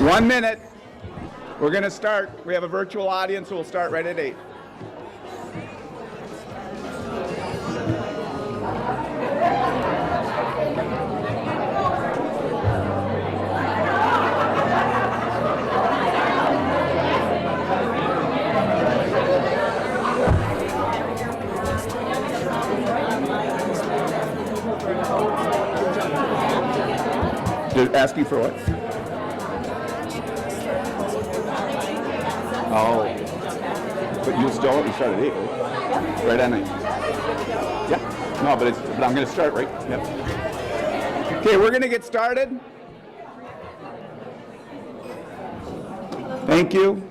1 minute. We're going to start. We have a virtual audience, so we'll start right at 8. They're asking for what? Oh, but you start at 8, right? Right at 9. Yeah. No, but I'm going to start, right? Yep. Okay, we're going to get started. Thank you.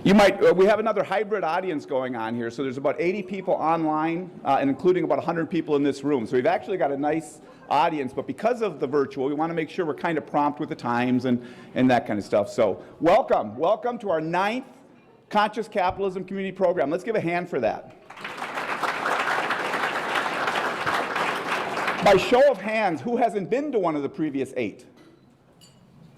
You might. We have another hybrid audience going on here, so there's about 80 people online, and including about 100 people in this room. So we've actually got a nice audience, but because of the virtual, we want to make sure we're kind of prompt with the times and that kind of stuff. So welcome to our 9th Conscious Capitalism Community Program. Let's give a hand for that. By show of hands, who hasn't been to one of the previous 8?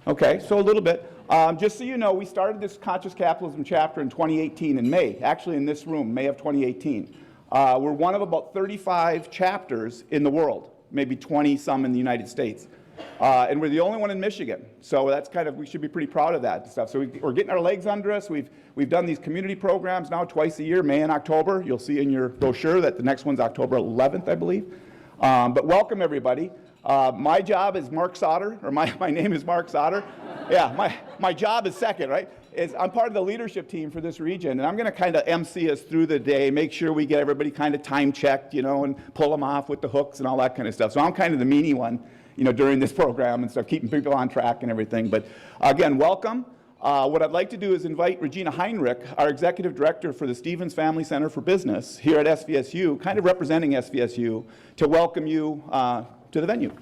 Okay, so a little bit. Just so you know, we started this Conscious Capitalism chapter in 2018 in May, actually in this room, May of 2018. We're one of about 35 chapters in the world, maybe 20 some in the United States. And we're the only one in Michigan. So that's kind of, we should be pretty proud of that stuff. So we're getting our legs under us. We've done these community programs now twice a year, May and October. You'll see in your brochure that the next one's October 11th, I believe. But welcome everybody. My job is Mark Sauter, or my name is Mark Sauter. Yeah, my job is second, right? I'm part of the leadership team for this region, and I'm going to kind of MC us through the day, make sure we get everybody kind of time checked, you know, and pull them off with the hooks and all that kind of stuff. So I'm kind of the meanie one, you know, during this program and stuff, keeping people on track and everything. But again, welcome. What I'd like to do is invite Regina Heinrich, our executive director for the Stevens Family Center for Business here at SVSU, kind of representing SVSU, to welcome you to the venue.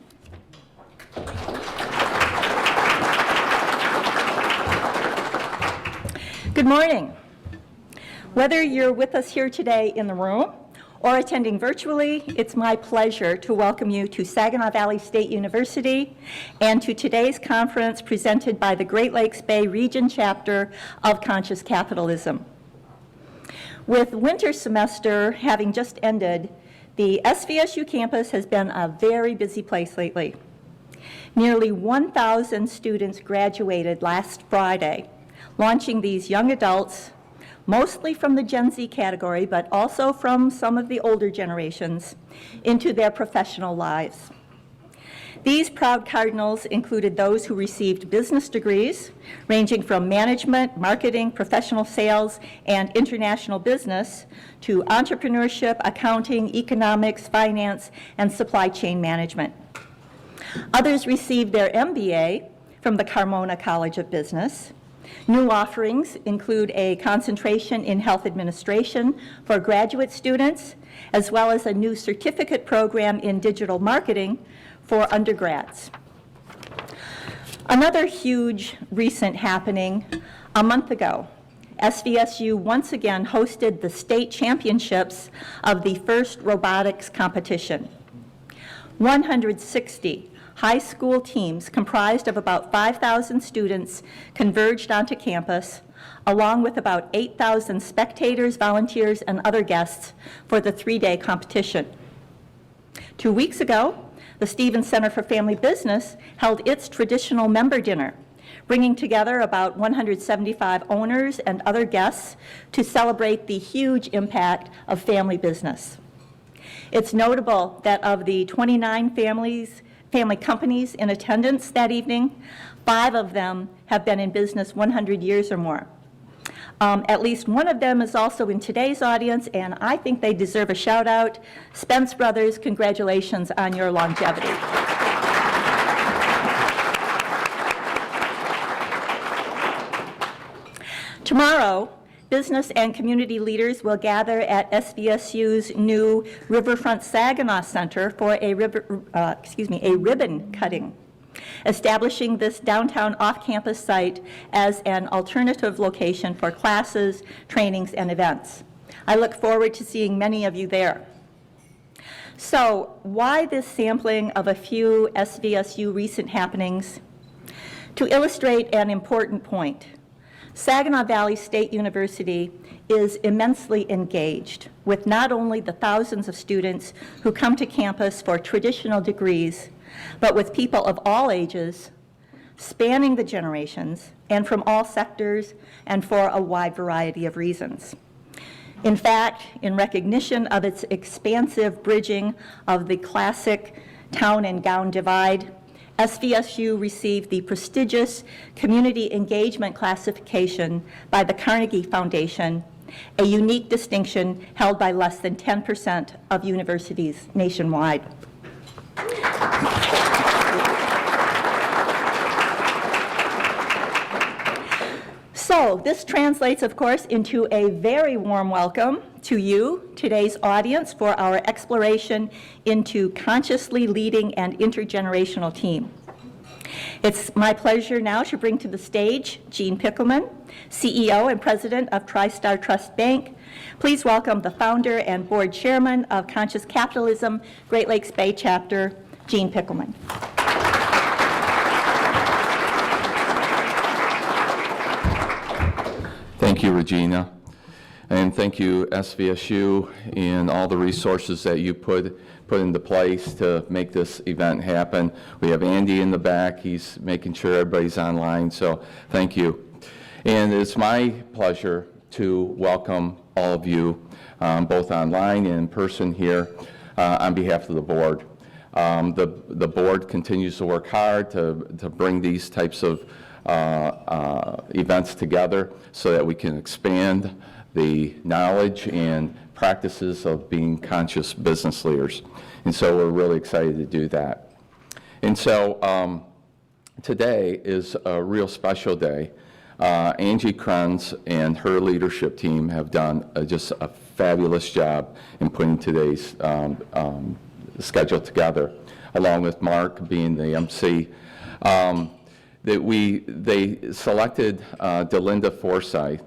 Good morning. Whether you're with us here today in the room or attending virtually, it's my pleasure to welcome you to Saginaw Valley State University and to today's conference presented by the Great Lakes Bay Region Chapter of Conscious Capitalism. With winter semester having just ended, the SVSU campus has been a very busy place lately. Nearly 1,000 students graduated last Friday, launching these young adults, mostly from the Gen Z category, but also from some of the older generations, into their professional lives. These proud cardinals included those who received business degrees, ranging from management, marketing, professional sales, and international business, to entrepreneurship, accounting, economics, finance, and supply chain management. Others received their MBA from the Carmona College of Business. New offerings include a concentration in health administration for graduate students, as well as a new certificate program in digital marketing for undergrads. Another huge recent happening, a month ago, SVSU once again hosted the state championships of the FIRST robotics competition. 160 high school teams comprised of about 5,000 students converged onto campus, along with about 8,000 spectators, volunteers, and other guests for the 3-day competition. 2 weeks ago, the Stevens Center for Family Business held its traditional member dinner, bringing together about 175 owners and other guests to celebrate the huge impact of family business. It's notable that of the 29 family companies in attendance that evening, 5 of them have been in business 100 years or more. At least one of them is also in today's audience, and I think they deserve a shout out. Spence Brothers, congratulations on your longevity. Tomorrow, business and community leaders will gather at SVSU's new Riverfront Saginaw Center for a ribbon cutting, establishing this downtown off-campus site as an alternative location for classes, trainings, and events. I look forward to seeing many of you there. So, why this sampling of a few SVSU recent happenings? To illustrate an important point, Saginaw Valley State University is immensely engaged with not only the thousands of students who come to campus for traditional degrees, but with people of all ages, spanning the generations, and from all sectors, and for a wide variety of reasons. In fact, in recognition of its expansive bridging of the classic town and gown divide, SVSU received the prestigious Community Engagement Classification by the Carnegie Foundation, a unique distinction held by less than 10% of universities nationwide. So this translates, of course, into a very warm welcome to you, today's audience, for our exploration into consciously leading an intergenerational team. It's my pleasure now to bring to the stage Gene Pickelman, CEO and President of TriStar Trust Bank. Please welcome the founder and board chairman of Conscious Capitalism, Great Lakes Bay Chapter, Gene Pickelman. Thank you, Regina, and thank you, SVSU, and all the resources that you put into place to make this event happen. We have Andy in the back. He's making sure everybody's online, so thank you. And it's my pleasure to welcome all of you, both online and in person here, on behalf of the board. The board continues to work hard to bring these types of events together so that we can expand the knowledge and practices of being conscious business leaders. And so we're really excited to do that. And so today is a real special day. Angie Krenz and her leadership team have done just a fabulous job in putting today's schedule together, along with Mark being the MC. They selected DeLinda Forsythe,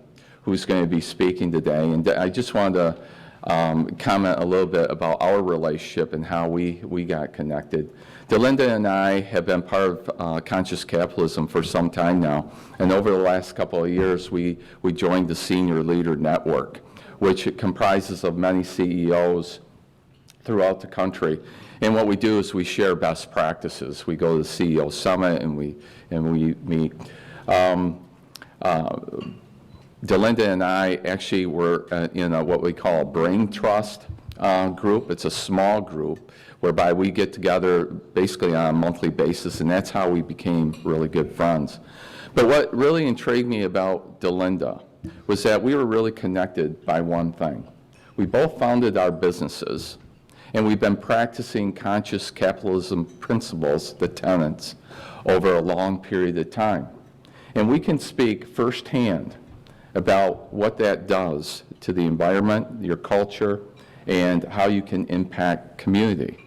who's going to be speaking today, and I just wanted to comment a little bit about our relationship and how we got connected. DeLinda and I have been part of Conscious Capitalism for some time now, and over the last couple of years, we joined the Senior Leader Network, which comprises of many CEOs throughout the country. And what we do is we share best practices. We go to the CEO Summit and we meet. DeLinda and I actually were in what we call a brain trust group. It's a small group whereby we get together basically on a monthly basis, and that's how we became really good friends. But what really intrigued me about DeLinda was that we were really connected by one thing. We both founded our businesses, and we've been practicing conscious capitalism principles, the tenets, over a long period of time. And we can speak firsthand about what that does to the environment, your culture, and how you can impact community.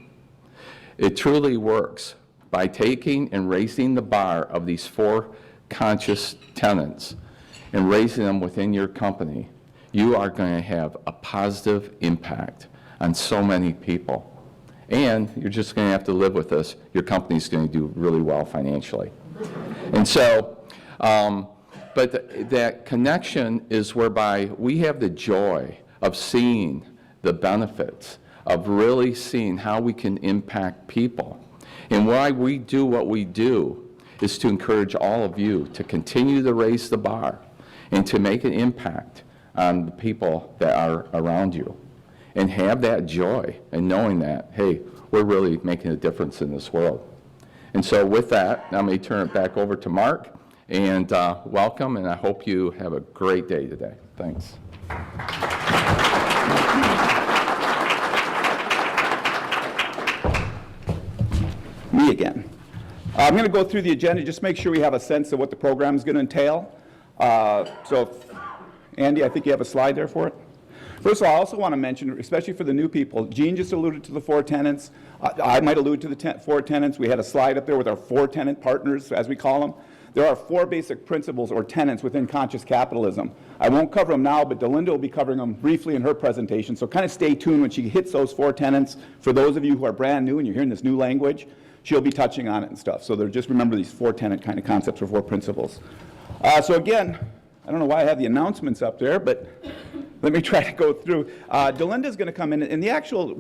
It truly works by taking and raising the bar of these 4 conscious tenets and raising them within your company. You are going to have a positive impact on so many people. And you're just going to have to live with this. Your company's going to do really well financially. And so, but that connection is whereby we have the joy of seeing the benefits, of really seeing how we can impact people. And why we do what we do is to encourage all of you to continue to raise the bar and to make an impact on the people that are around you. And have that joy and knowing that, hey, we're really making a difference in this world. And so with that, I'm going to turn it back over to Mark, and welcome, and I hope you have a great day today. Thanks. Me again. I'm going to go through the agenda, just make sure we have a sense of what the program is going to entail. Andy, I think you have a slide there for it. First of all, I also want to mention, especially for the new people, Gene just alluded to the 4 tenets. I might allude to the 4 tenets. We had a slide up there with our 4 tenant partners, as we call them. There are 4 basic principles or tenets within conscious capitalism. I won't cover them now, but DeLinda will be covering them briefly in her presentation. So kind of stay tuned when she hits those 4 tenets. For those of you who are brand new and you're hearing this new language, she'll be touching on it and stuff. So just remember these 4 tenant kind of concepts or 4 principles. So again, I don't know why I have the announcements up there, but let me try to go through. DeLinda is going to come in, and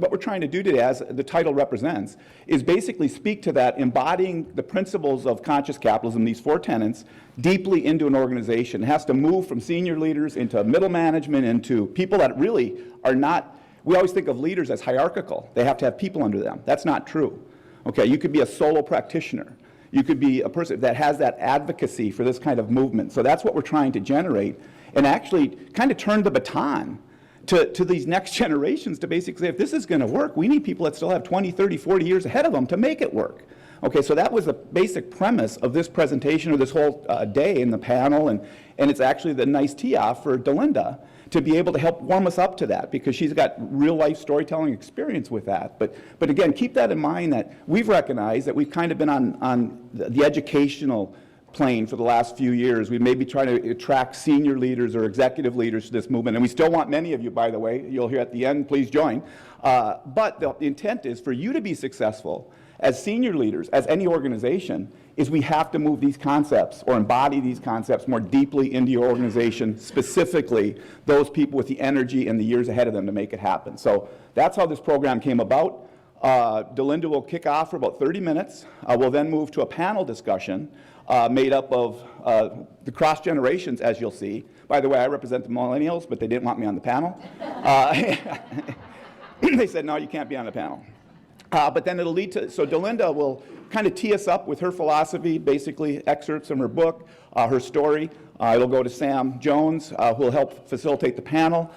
what we're trying to do today, as the title represents, is basically speak to that, embodying the principles of conscious capitalism, these 4 tenets, deeply into an organization. It has to move from senior leaders into middle management, into people that really are not, we always think of leaders as hierarchical. They have to have people under them. That's not true. Okay, you could be a solo practitioner. You could be a person that has that advocacy for this kind of movement. So that's what we're trying to generate, and actually kind of turn the baton to these next generations to basically say, if this is going to work, we need people that still have 20, 30, 40 years ahead of them to make it work. Okay, so that was the basic premise of this presentation, or this whole day in the panel, and it's actually the nice tee-off for DeLinda to be able to help warm us up to that, because she's got real-life storytelling experience with that. But again, keep that in mind, that we've recognized that we've kind of been on the educational plane for the last few years. We may be trying to attract senior leaders or executive leaders to this movement, and we still want many of you, by the way. You'll hear at the end, please join. But the intent is for you to be successful as senior leaders, as any organization, is we have to move these concepts or embody these concepts more deeply into your organization, specifically those people with the energy and the years ahead of them to make it happen. So that's how this program came about. DeLinda will kick off for about 30 minutes. We'll then move to a panel discussion made up of the cross generations, as you'll see. By the way, I represent the millennials, but they didn't want me on the panel. They said, no, you can't be on the panel. But then it'll lead to, so DeLinda will kind of tee us up with her philosophy, basically excerpts from her book, her story. It'll go to Sam Jones, who will help facilitate the panel.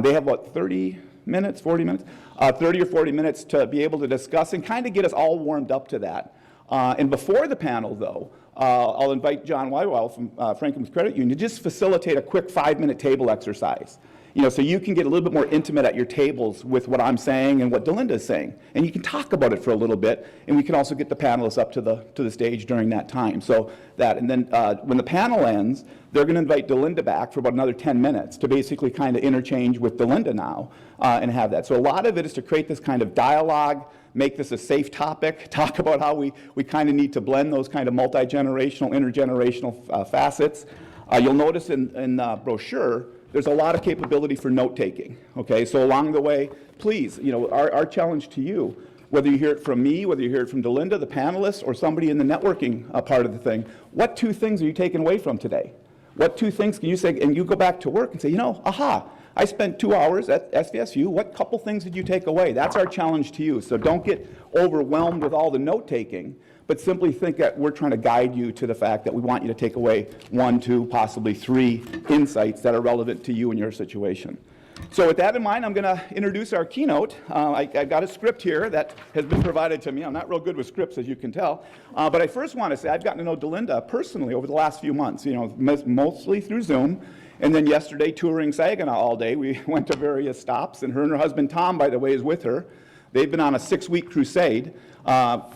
They have about 30 minutes, 40 minutes? 30 or 40 minutes to be able to discuss and kind of get us all warmed up to that. And before the panel, though, I'll invite John Wywell from Franklin's Credit Union to just facilitate a quick 5-minute table exercise. So you can get a little bit more intimate at your tables with what I'm saying and what DeLinda is saying. And you can talk about it for a little bit, and we can also get the panelists up to the stage during that time. So that, and then when the panel ends, they're going to invite DeLinda back for about another 10 minutes to basically kind of interchange with DeLinda now and have that. So a lot of it is to create this kind of dialogue, make this a safe topic, talk about how we kind of need to blend those kind of multi-generational, intergenerational facets. You'll notice in the brochure, there's a lot of capability for note-taking, okay? So along the way, please, our challenge to you, whether you hear it from me, whether you hear it from DeLinda, the panelists, or somebody in the networking part of the thing, what 2 things are you taking away from today? What 2 things can you say, and you go back to work and say, aha, I spent 2 hours at SVSU, what couple things did you take away? That's our challenge to you. So don't get overwhelmed with all the note-taking, but simply think that we're trying to guide you to the fact that we want you to take away 1, 2, possibly 3 insights that are relevant to you and your situation. So with that in mind, I'm going to introduce our keynote. I've got a script here that has been provided to me. I'm not real good with scripts, as you can tell. But I first want to say I've gotten to know DeLinda personally over the last few months, mostly through Zoom. And then yesterday, touring Saginaw all day, we went to various stops. And her husband, Tom, by the way, is with her. They've been on a 6-week crusade,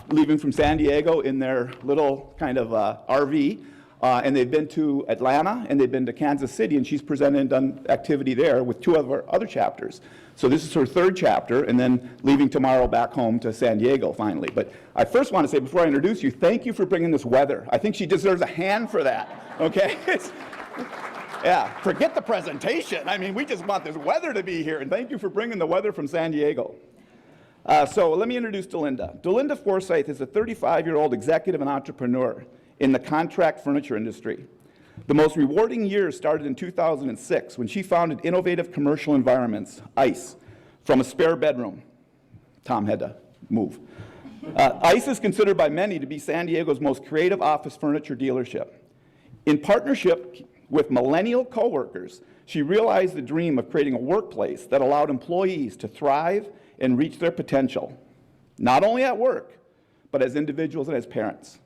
leaving from San Diego in their little kind of RV. And they've been to Atlanta, and they've been to Kansas City, and she's presented and done activity there with 2 of our other chapters. So this is her 3rd chapter, and then leaving tomorrow back home to San Diego, finally. But I first want to say, before I introduce you, thank you for bringing this weather. I think she deserves a hand for that, okay? Yeah, forget the presentation. I mean, we just want this weather to be here, and thank you for bringing the weather from San Diego. So let me introduce DeLinda. DeLinda Forsythe is a 35-year-old executive and entrepreneur in the contract furniture industry. The most rewarding years started in 2006 when she founded Innovative Commercial Environments, ICE, from a spare bedroom. Tom had to move. ICE is considered by many to be San Diego's most creative office furniture dealership. In partnership with millennial coworkers, she realized the dream of creating a workplace that allowed employees to thrive and reach their potential, not only at work, but as individuals and as parents.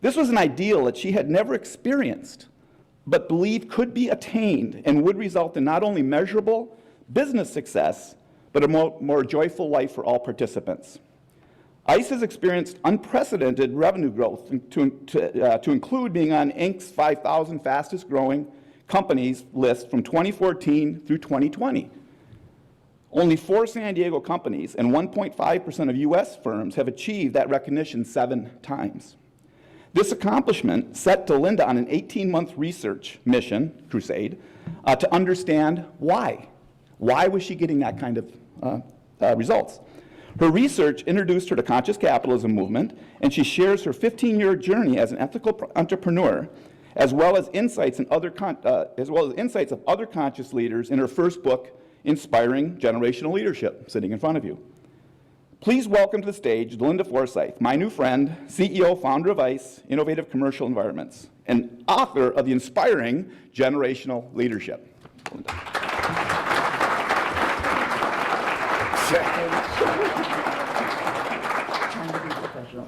This was an ideal that she had never experienced, but believed could be attained and would result in not only measurable business success, but a more joyful life for all participants. ICE has experienced unprecedented revenue growth to include being on Inc.'s 5,000 fastest growing companies list from 2014 through 2020. Only 4 San Diego companies and 1.5% of US firms have achieved that recognition 7 times. This accomplishment set DeLinda on an 18-month research mission, crusade, to understand why. Why was she getting that kind of results? Her research introduced her to conscious capitalism movement, and she shares her 15-year journey as an ethical entrepreneur, as well as insights of other conscious leaders in her first book, Inspiring Generational Leadership, sitting in front of you. Please welcome to the stage DeLinda Forsythe, my new friend, CEO, founder of ICE, Innovative Commercial Environments, and author of the Inspiring Generational Leadership.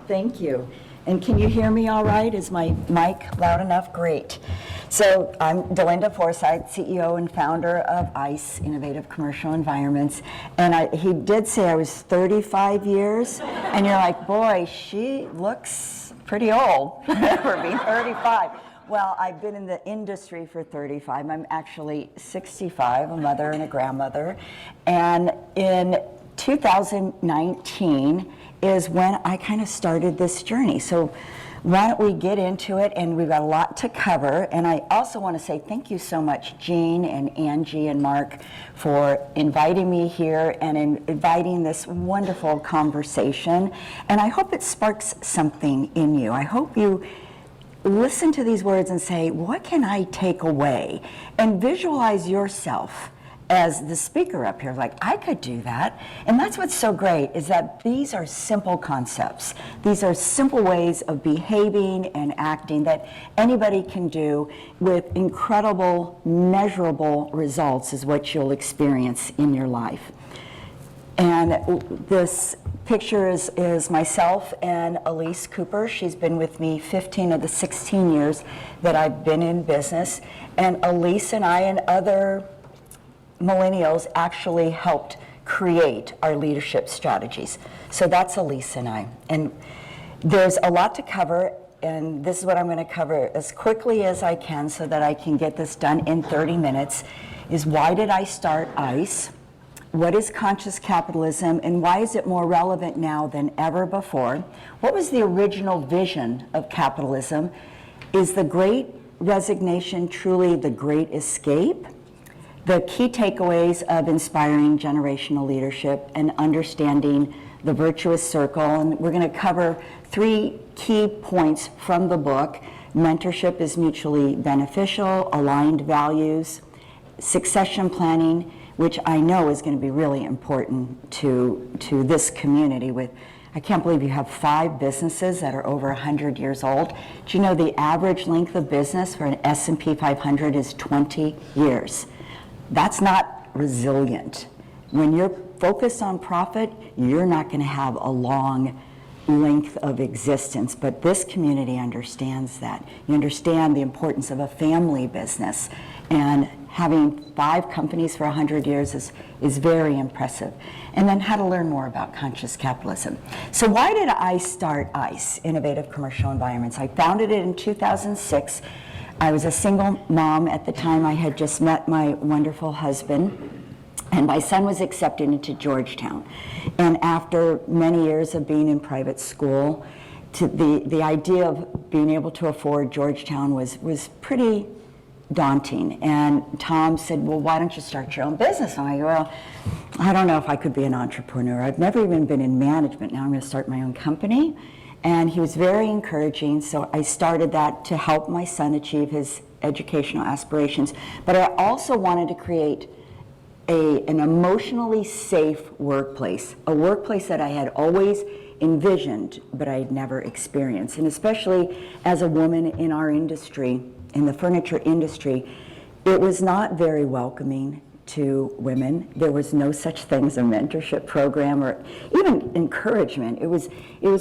Thank you. And can you hear me all right? Is my mic loud enough? Great. So I'm DeLinda Forsythe, CEO and founder of ICE, Innovative Commercial Environments. And he did say I was 35 years. And you're like, boy, she looks pretty old for being 35. Well, I've been in the industry for 35. I'm actually 65, a mother and a grandmother. And in 2019 is when I kind of started this journey. So why don't we get into it, and we've got a lot to cover. And I also want to say thank you so much, Jean and Angie and Mark, for inviting me here and inviting this wonderful conversation. And I hope it sparks something in you. I hope you listen to these words and say, what can I take away? And visualize yourself as the speaker up here, like, I could do that. And that's what's so great, is that these are simple concepts. These are simple ways of behaving and acting that anybody can do with incredible, measurable results is what you'll experience in your life. And this picture is myself and Elise Cooper. She's been with me 15 of the 16 years that I've been in business. And Elise and I and other millennials actually helped create our leadership strategies. So that's Elise and I. And there's a lot to cover, and this is what I'm going to cover as quickly as I can so that I can get this done in 30 minutes, is why did I start ICE? What is conscious capitalism, and why is it more relevant now than ever before? What was the original vision of capitalism? Is the Great Resignation truly the Great Escape? The key takeaways of inspiring generational leadership and understanding the virtuous circle. And we're going to cover 3 key points from the book. Mentorship is mutually beneficial, aligned values, succession planning, which I know is going to be really important to this community. I can't believe you have 5 businesses that are over 100 years old. Do you know the average length of business for an S&P 500 is 20 years? That's not resilient. When you're focused on profit, you're not going to have a long length of existence, but this community understands that. You understand the importance of a family business, and having 5 companies for 100 years is very impressive. And then how to learn more about conscious capitalism. So why did I start ICE, Innovative Commercial Environments? I founded it in 2006. I was a single mom at the time. I had just met my wonderful husband, and my son was accepted into Georgetown. And after many years of being in private school, the idea of being able to afford Georgetown was pretty daunting. And Tom said, well, why don't you start your own business? And I go, well, I don't know if I could be an entrepreneur. I've never even been in management. Now I'm going to start my own company. And he was very encouraging, so I started that to help my son achieve his educational aspirations. But I also wanted to create an emotionally safe workplace, a workplace that I had always envisioned, but I had never experienced. And especially as a woman in our industry, in the furniture industry, it was not very welcoming to women. There was no such thing as a mentorship program or even encouragement. It was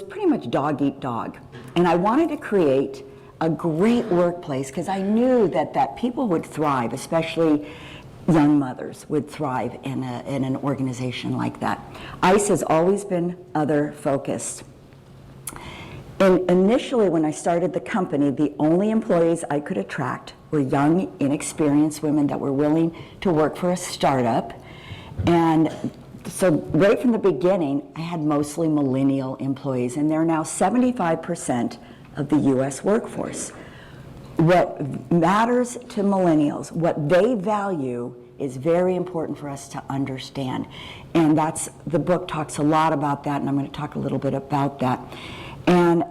pretty much dog eat dog. And I wanted to create a great workplace because I knew that people would thrive, especially young mothers would thrive in an organization like that. ICE has always been other focused. And initially when I started the company, the only employees I could attract were young, inexperienced women that were willing to work for a startup. And so right from the beginning, I had mostly millennial employees, and they're now 75% of the US workforce. What matters to millennials, what they value, is very important for us to understand. And the book talks a lot about that, and I'm going to talk a little bit about that. And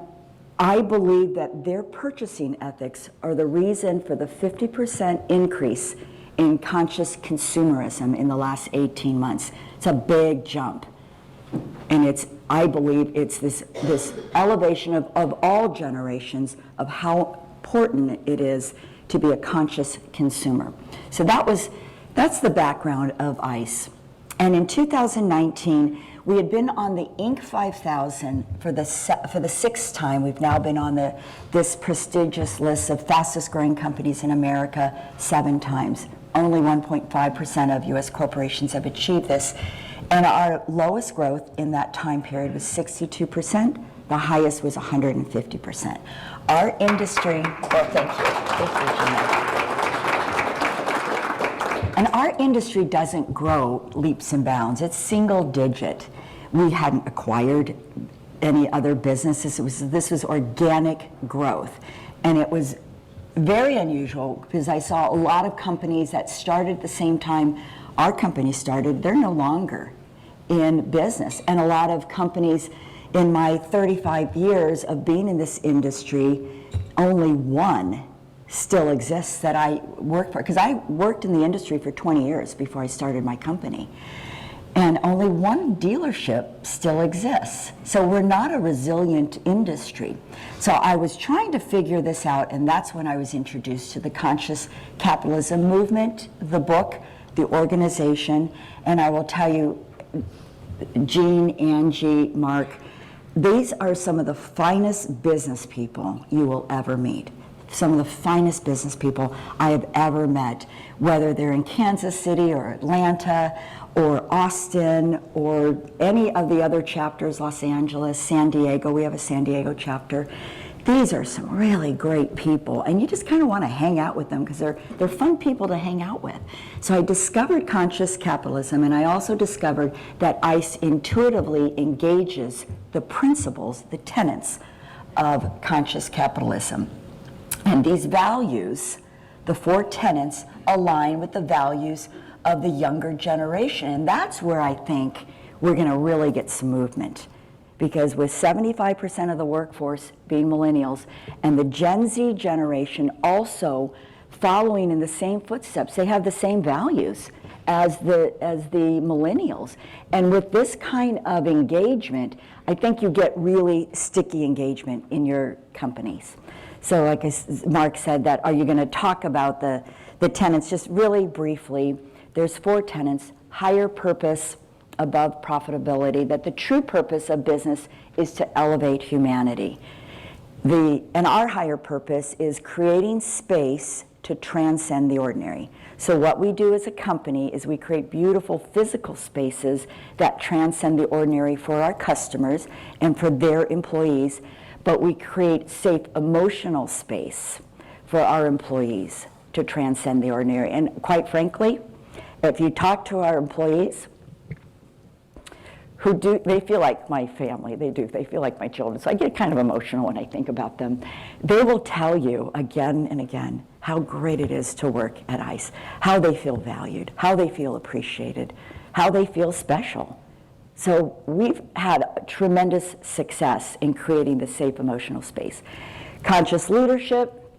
I believe that their purchasing ethics are the reason for the 50% increase in conscious consumerism in the last 18 months. It's a big jump. And I believe it's this elevation of all generations of how important it is to be a conscious consumer. So that's the background of ICE. And in 2019, we had been on the Inc. 5000 for the sixth time. We've now been on this prestigious list of fastest growing companies in America 7 times. Only 1.5% of US corporations have achieved this. And our lowest growth in that time period was 62%. The highest was 150%. Our industry, thank you, Jeanette. And our industry doesn't grow leaps and bounds. It's single digit. We hadn't acquired any other businesses. This was organic growth. And it was very unusual because I saw a lot of companies that started at the same time our company started, they're no longer in business. And a lot of companies in my 35 years of being in this industry, only one still exists that I work for. Because I worked in the industry for 20 years before I started my company. And only one dealership still exists. So we're not a resilient industry. So I was trying to figure this out, and that's when I was introduced to the Conscious Capitalism movement, the book, the organization, and I will tell you, Jean, Angie, Mark, these are some of the finest business people you will ever meet. Some of the finest business people I have ever met, whether they're in Kansas City or Atlanta or Austin or any of the other chapters, Los Angeles, San Diego. We have a San Diego chapter. These are some really great people, and you just kind of want to hang out with them because they're fun people to hang out with. So I discovered conscious capitalism, and I also discovered that ICE intuitively engages the principles, the tenets of conscious capitalism. And these values, the 4 tenets, align with the values of the younger generation. And that's where I think we're going to really get some movement. Because with 75% of the workforce being millennials and the Gen Z generation also following in the same footsteps, they have the same values as the millennials. And with this kind of engagement, I think you get really sticky engagement in your companies. So like Mark said, that are you going to talk about the tenets? Just really briefly, there's 4 tenets: higher purpose above profitability, that the true purpose of business is to elevate humanity. And our higher purpose is creating space to transcend the ordinary. So what we do as a company is we create beautiful physical spaces that transcend the ordinary for our customers and for their employees, but we create safe emotional space for our employees to transcend the ordinary. And quite frankly, if you talk to our employees, they feel like my family, they feel like my children. So I get kind of emotional when I think about them. They will tell you again and again how great it is to work at ICE, how they feel valued, how they feel appreciated, how they feel special. So we've had tremendous success in creating the safe emotional space. Conscious leadership,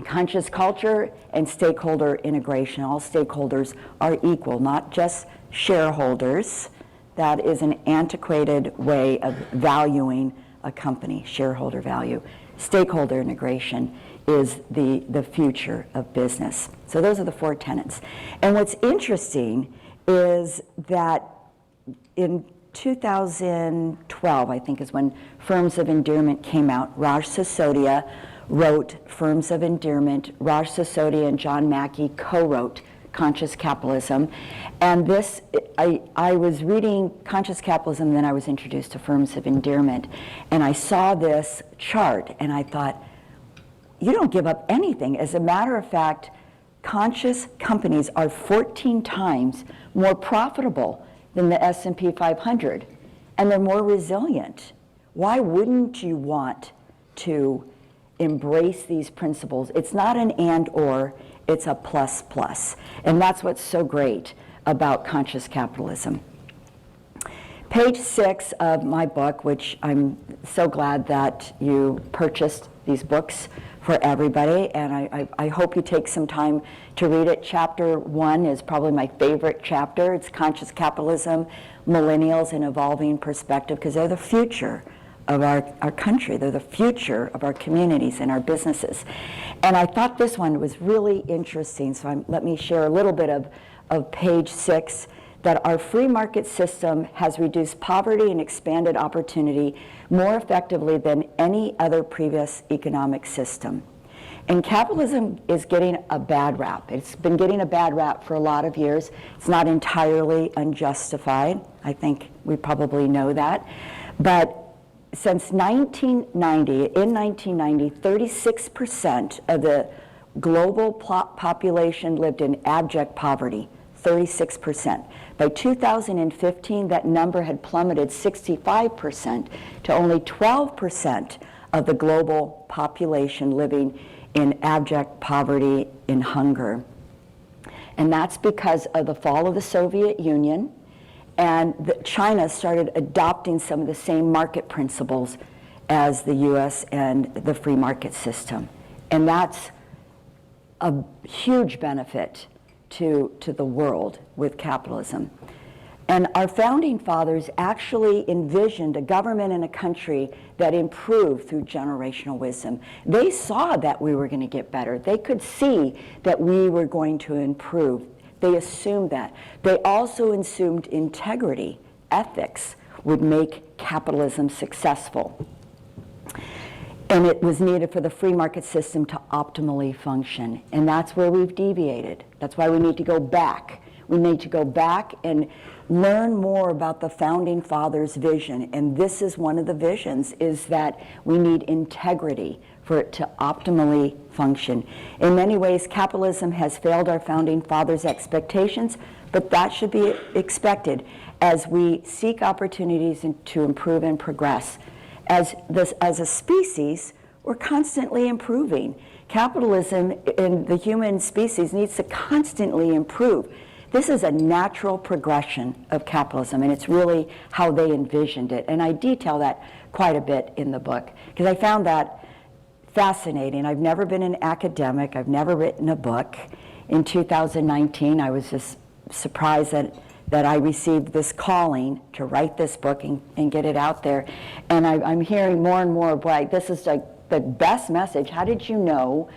conscious culture, and stakeholder integration. All stakeholders are equal, not just shareholders. That is an antiquated way of valuing a company, shareholder value. Stakeholder integration is the future of business. So those are the 4 tenets. And what's interesting is that in 2012, I think is when Firms of Endearment came out. Raj Sisodia wrote Firms of Endearment. Raj Sisodia and John Mackey co-wrote Conscious Capitalism. And this, I was reading Conscious Capitalism, then I was introduced to Firms of Endearment, and I saw this chart, and I thought, you don't give up anything. As a matter of fact, conscious companies are 14 times more profitable than the S&P 500, and they're more resilient. Why wouldn't you want to embrace these principles? It's not an and or, it's a plus plus. And that's what's so great about conscious capitalism. Page 6 of my book, which I'm so glad that you purchased these books for everybody, and I hope you take some time to read it. Chapter 1 is probably my favorite chapter. It's Conscious Capitalism, Millennials, and Evolving Perspective, because they're the future of our country. They're the future of our communities and our businesses. And I thought this one was really interesting, so let me share a little bit of page 6, that our free market system has reduced poverty and expanded opportunity more effectively than any other previous economic system. And capitalism is getting a bad rap. It's been getting a bad rap for a lot of years. It's not entirely unjustified. I think we probably know that. But since 1990, 36% of the global population lived in abject poverty, 36%. By 2015, that number had plummeted 65% to only 12% of the global population living in abject poverty and hunger. And that's because of the fall of the Soviet Union, and China started adopting some of the same market principles as the US and the free market system. And that's a huge benefit to the world with capitalism. And our founding fathers actually envisioned a government and a country that improved through generational wisdom. They saw that we were going to get better. They could see that we were going to improve. They assumed that. They also assumed integrity, ethics, would make capitalism successful. And it was needed for the free market system to optimally function. And that's where we've deviated. That's why we need to go back. We need to go back and learn more about the founding fathers' vision. And this is one of the visions, is that we need integrity for it to optimally function. In many ways, capitalism has failed our founding fathers' expectations, but that should be expected as we seek opportunities to improve and progress. As a species, we're constantly improving. Capitalism in the human species needs to constantly improve. This is a natural progression of capitalism, and it's really how they envisioned it. And I detail that quite a bit in the book, because I found that fascinating. I've never been an academic. I've never written a book. In 2019, I was just surprised that I received this calling to write this book and get it out there. And I'm hearing more and more, boy, this is like the best message. How did you know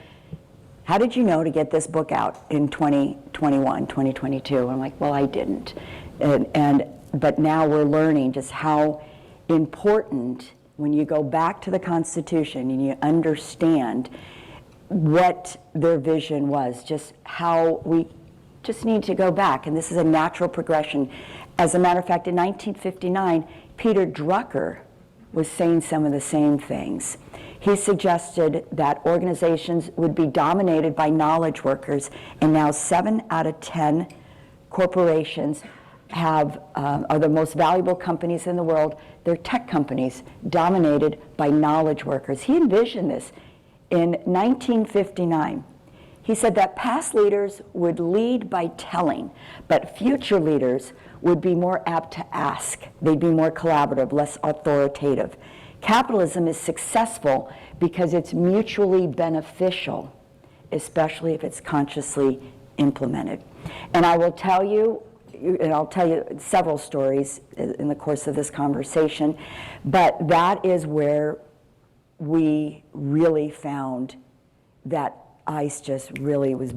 to get this book out in 2021, 2022? I'm like, well, I didn't. But now we're learning just how important, when you go back to the Constitution and you understand what their vision was, just how we just need to go back, and this is a natural progression. As a matter of fact, in 1959, Peter Drucker was saying some of the same things. He suggested that organizations would be dominated by knowledge workers, and now 7 out of 10 corporations are the most valuable companies in the world. They're tech companies dominated by knowledge workers. He envisioned this in 1959. He said that past leaders would lead by telling, but future leaders would be more apt to ask. They'd be more collaborative, less authoritative. Capitalism is successful because it's mutually beneficial, especially if it's consciously implemented. And I will tell you, and I'll tell you several stories in the course of this conversation, but that is where we really found that ice just really was,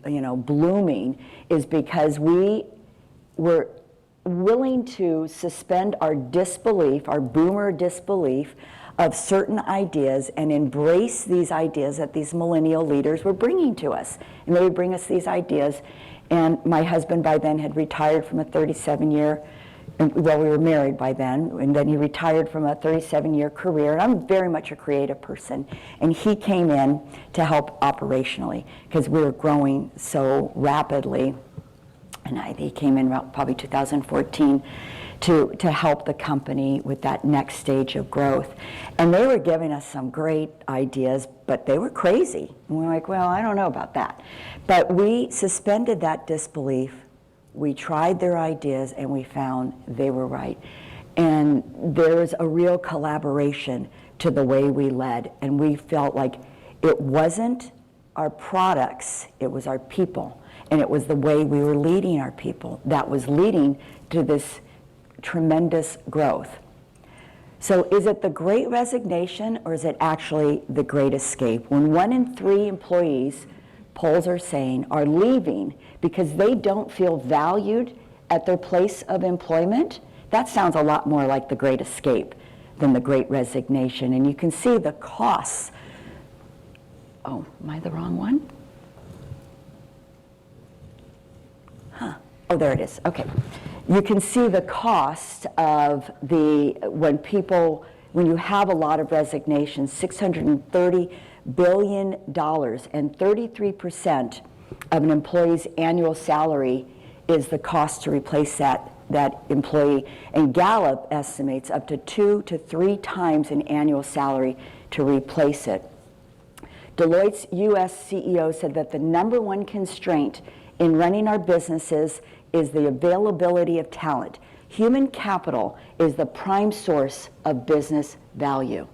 blooming, is because we were willing to suspend our disbelief, our boomer disbelief of certain ideas, and embrace these ideas that these millennial leaders were bringing to us. And they would bring us these ideas. And my husband by then had retired from a 37-year And, well, we were married by then, and then he retired from a 37-year career, and I'm very much a creative person, and he came in to help operationally because we were growing so rapidly, and he came in about probably 2014 to help the company with that next stage of growth. And they were giving us some great ideas, but they were crazy. And we were like, well, I don't know about that. But we suspended that disbelief. We tried their ideas, and we found they were right. And there was a real collaboration to the way we led, and we felt like it wasn't our products, it was our people, and it was the way we were leading our people that was leading to this tremendous growth. So is it the Great Resignation, or is it actually the Great Escape? When 1 in 3 employees, polls are saying, are leaving because they don't feel valued at their place of employment, that sounds a lot more like the Great Escape than the Great Resignation. And you can see the costs. Oh, am I the wrong one? Oh, there it is. Okay. You can see the cost of when you have a lot of resignations, $630 billion, and 33% of an employee's annual salary is the cost to replace that employee. And Gallup estimates up to 2 to 3 times an annual salary to replace it. Deloitte's U.S. CEO said that the number one constraint in running our businesses is the availability of talent. Human capital is the prime source of business value.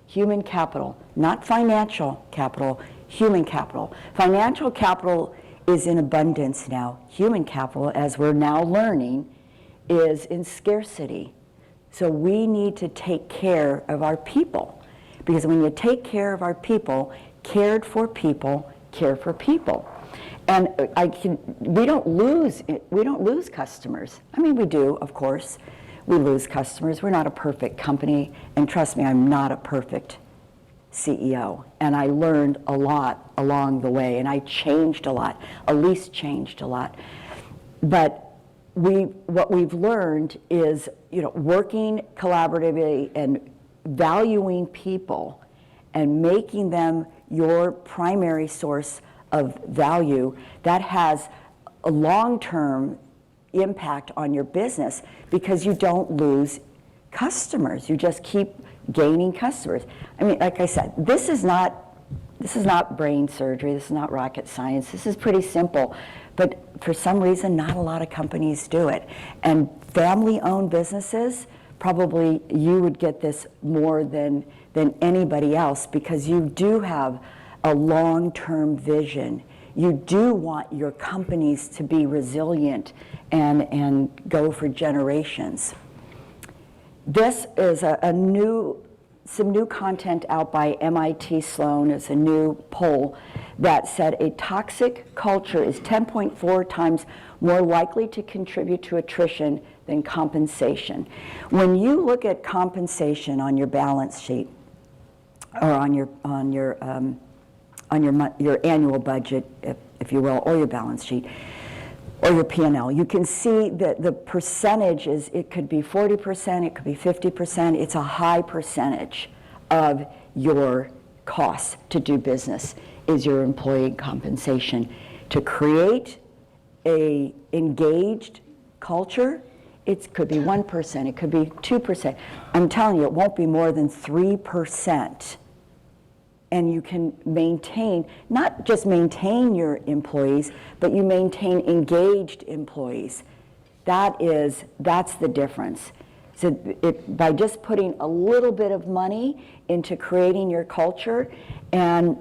Human capital, not financial capital, human capital. Financial capital is in abundance now. Human capital, as we're now learning, is in scarcity. So we need to take care of our people, because when you take care of our people, cared for people, care for people. And we don't lose customers. I mean, we do, of course. We lose customers. We're not a perfect company, and trust me, I'm not a perfect CEO. And I learned a lot along the way, and I changed a lot. Elise changed a lot. But what we've learned is, working collaboratively and valuing people and making them your primary source of value, that has a long-term impact on your business because you don't lose customers. You just keep gaining customers. I mean, like I said, this is not brain surgery. This is not rocket science. This is pretty simple. But for some reason, not a lot of companies do it. And family-owned businesses, probably you would get this more than anybody else, because you do have a long-term vision. You do want your companies to be resilient and go for generations. This is some new content out by MIT Sloan. It's a new poll that said a toxic culture is 10.4 times more likely to contribute to attrition than compensation. When you look at compensation on your balance sheet, or on your annual budget, if you will, or your balance sheet, or your P&L, you can see that the percentage it could be 40%, it could be 50%. It's a high percentage of your costs to do business is your employee compensation. To create a engaged culture, it could be 1%, it could be 2%. I'm telling you, it won't be more than 3%. And you can maintain, not just maintain your employees, but you maintain engaged employees. That's the difference. So by just putting a little bit of money into creating your culture, and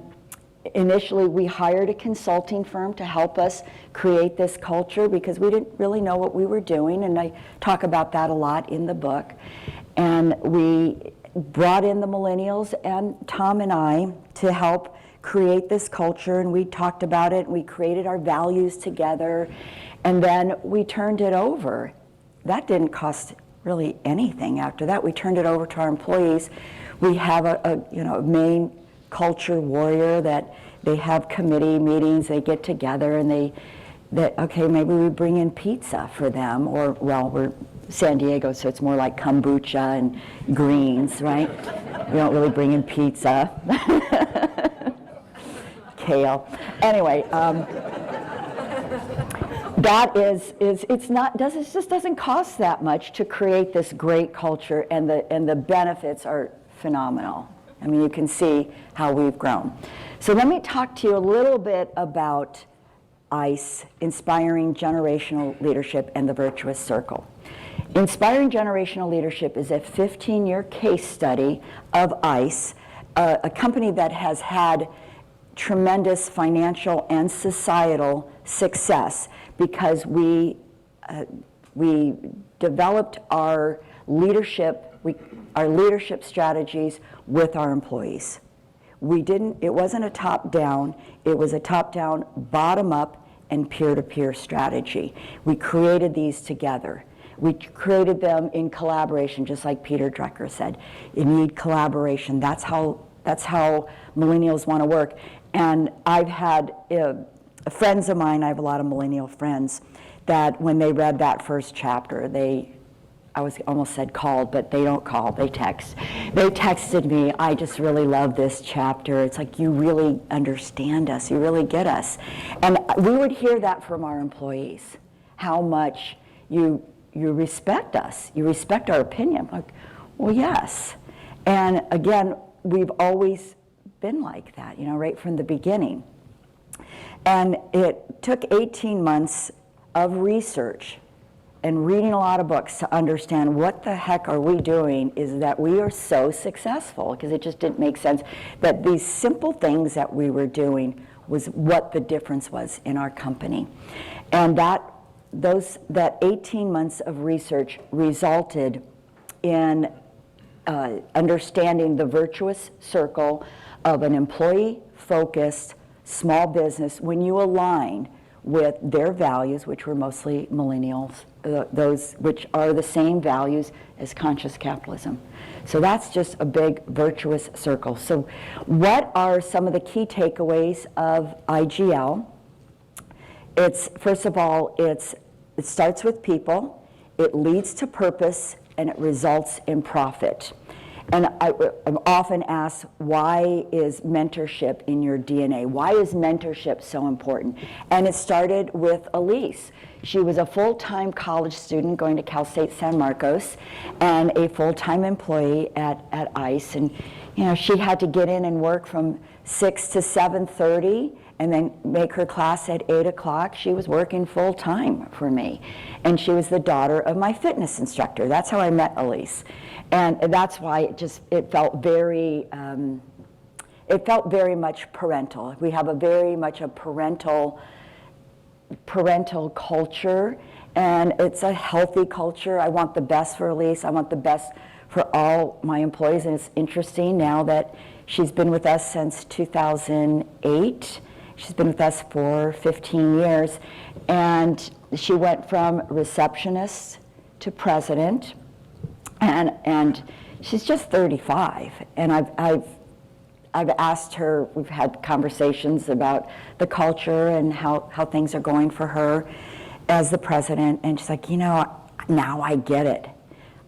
initially we hired a consulting firm to help us create this culture because we didn't really know what we were doing, and I talk about that a lot in the book. And we brought in the millennials and Tom and I to help create this culture, and we talked about it, and we created our values together, and then we turned it over. That didn't cost really anything after that. We turned it over to our employees. We have a main culture warrior that they have committee meetings, they get together and they that, okay, maybe we bring in pizza for them, or, well, we're San Diego, so it's more like kombucha and greens, right? We don't really bring in pizza. Kale. Anyway, that it just doesn't cost that much to create this great culture, and the benefits are phenomenal. I mean, you can see how we've grown. So let me talk to you a little bit about ICE, Inspiring Generational Leadership and the Virtuous Circle. Inspiring Generational Leadership is a 15-year case study of ICE, a company that has had tremendous financial and societal success because we developed our leadership strategies with our employees. It wasn't a top-down, it was a top-down, bottom-up, and peer-to-peer strategy. We created these together. We created them in collaboration, just like Peter Drucker said. You need collaboration. That's how millennials want to work. And I've had friends of mine, I have a lot of millennial friends, that when they read that first chapter, almost said called, but they don't call, they text. They texted me, I just really love this chapter. It's like, you really understand us, you really get us. And we would hear that from our employees, how much you respect us, you respect our opinion. I'm like, well, yes. And again, we've always been like that, right from the beginning. And it took 18 months of research and reading a lot of books to understand what the heck are we doing is that we are so successful, because it just didn't make sense that these simple things that we were doing was what the difference was in our company. And that 18 months of research resulted in understanding the virtuous circle of an employee-focused small business when you align with their values, which were mostly millennials, those which are the same values as conscious capitalism. So that's just a big virtuous circle. So what are some of the key takeaways of IGL? First of all, it starts with people, it leads to purpose, and it results in profit. And I'm often asked, why is mentorship in your DNA? Why is mentorship so important? And it started with Elise. She was a full-time college student going to Cal State San Marcos and a full-time employee at ICE. And she had to get in and work from 6 to 7:30 and then make her class at 8 o'clock. She was working full-time for me. And she was the daughter of my fitness instructor. That's how I met Elise. And that's why it felt very much parental. We have very much a parental culture, and it's a healthy culture. I want the best for Elise. I want the best for all my employees, and it's interesting now that she's been with us since 2008. She's been with us for 15 years, and she went from receptionist to president. And she's just 35, and I've asked her, we've had conversations about the culture and how things are going for her as the president, and she's like, now I get it.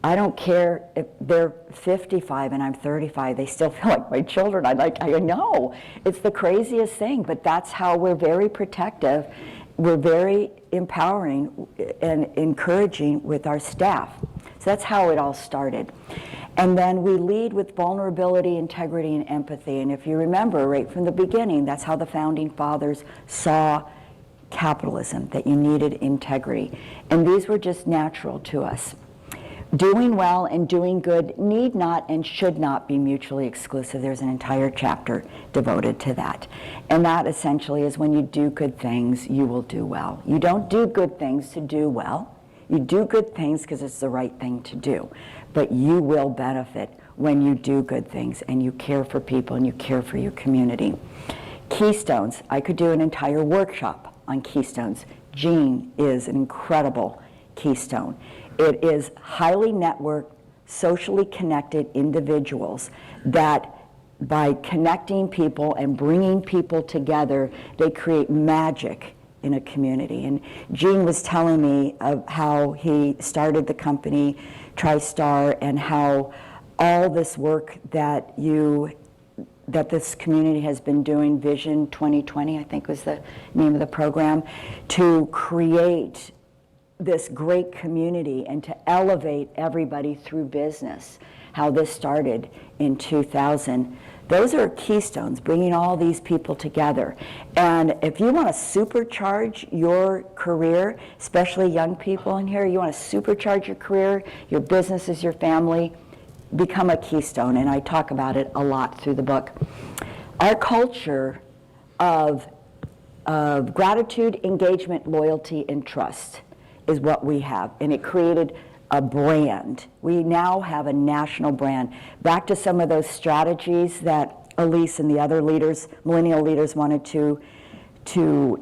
I don't care if they're 55 and I'm 35, they still feel like my children. I know, it's the craziest thing, but that's how we're very protective. We're very empowering and encouraging with our staff. So that's how it all started. And then we lead with vulnerability, integrity, and empathy. And if you remember right from the beginning, that's how the founding fathers saw capitalism, that you needed integrity. And these were just natural to us. Doing well and doing good need not and should not be mutually exclusive. There's an entire chapter devoted to that. And that essentially is when you do good things, you will do well. You don't do good things to do well. You do good things because it's the right thing to do. But you will benefit when you do good things and you care for people and you care for your community. Keystones. I could do an entire workshop on keystones. Jean is an incredible keystone. It is highly networked, socially connected individuals that by connecting people and bringing people together, they create magic in a community. And Gene was telling me of how he started the company TriStar and how all this work that this community has been doing, Vision 2020, I think was the name of the program, to create this great community and to elevate everybody through business, how this started in 2000. Those are keystones, bringing all these people together. And if you want to supercharge your career, especially young people in here, you want to supercharge your career, your businesses, your family, become a keystone. And I talk about it a lot through the book. Our culture of gratitude, engagement, loyalty, and trust is what we have. And it created a brand. We now have a national brand. Back to some of those strategies that Elise and the other leaders, millennial leaders, wanted to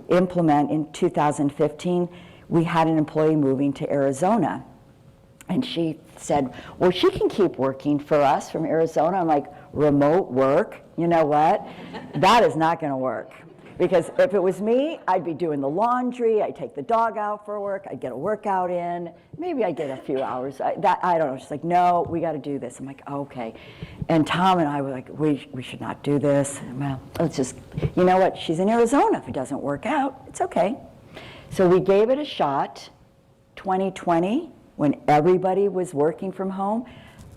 implement in 2015, we had an employee moving to Arizona. And she said, well, she can keep working for us from Arizona. I'm like, remote work? You know what? That is not going to work. Because if it was me, I'd be doing the laundry, I'd take the dog out for work, I'd get a workout in, maybe I'd get a few hours. I don't know. She's like, no, we got to do this. I'm like, okay. And Tom and I were like, we should not do this. Well, let's just, you know what? She's in Arizona. If it doesn't work out, it's okay. So we gave it a shot. 2020, when everybody was working from home,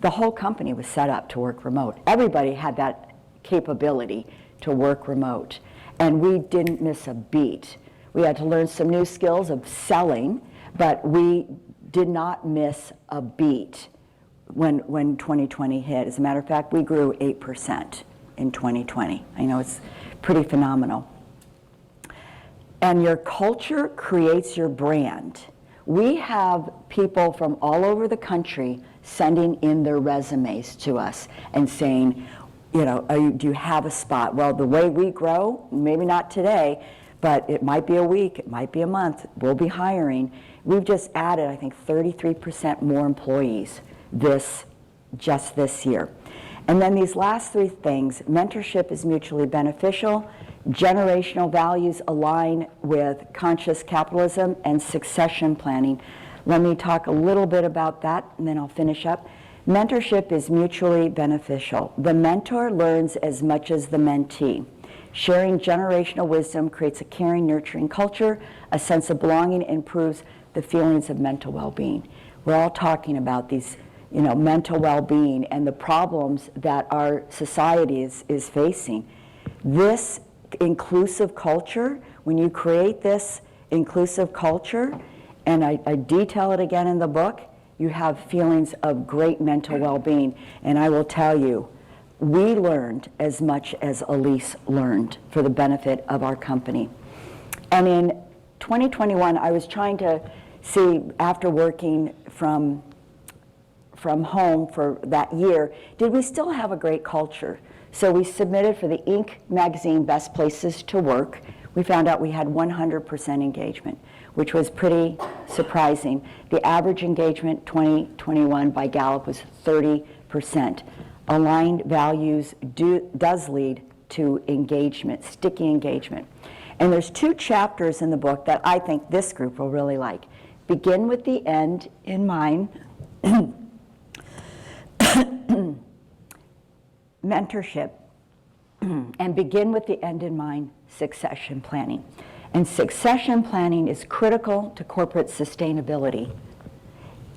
the whole company was set up to work remote. Everybody had that capability to work remote. And we didn't miss a beat. We had to learn some new skills of selling, but we did not miss a beat when 2020 hit. As a matter of fact, we grew 8% in 2020. I know it's pretty phenomenal. And your culture creates your brand. We have people from all over the country sending in their resumes to us and saying, you know, do you have a spot? Well, the way we grow, maybe not today, but it might be a week, it might be a month, we'll be hiring. We've just added, I think, 33% more employees just this year. And then these last three things, mentorship is mutually beneficial, generational values align with conscious capitalism, and succession planning. Let me talk a little bit about that, and then I'll finish up. Mentorship is mutually beneficial. The mentor learns as much as the mentee. Sharing generational wisdom creates a caring, nurturing culture. A sense of belonging improves the feelings of mental well-being. We're all talking about these, mental well-being and the problems that our society is facing. This inclusive culture, when you create this inclusive culture, and I detail it again in the book, you have feelings of great mental well-being. And I will tell you, we learned as much as Elise learned for the benefit of our company. And in 2021, I was trying to see, after working from home for that year, did we still have a great culture? So we submitted for the Inc. magazine Best Places to Work. We found out we had 100% engagement, which was pretty surprising. The average engagement 2021 by Gallup was 30%. Aligned values does lead to engagement, sticky engagement. And there's 2 chapters in the book that I think this group will really like. Begin with the end in mind. Mentorship. And begin with the end in mind, succession planning. And succession planning is critical to corporate sustainability.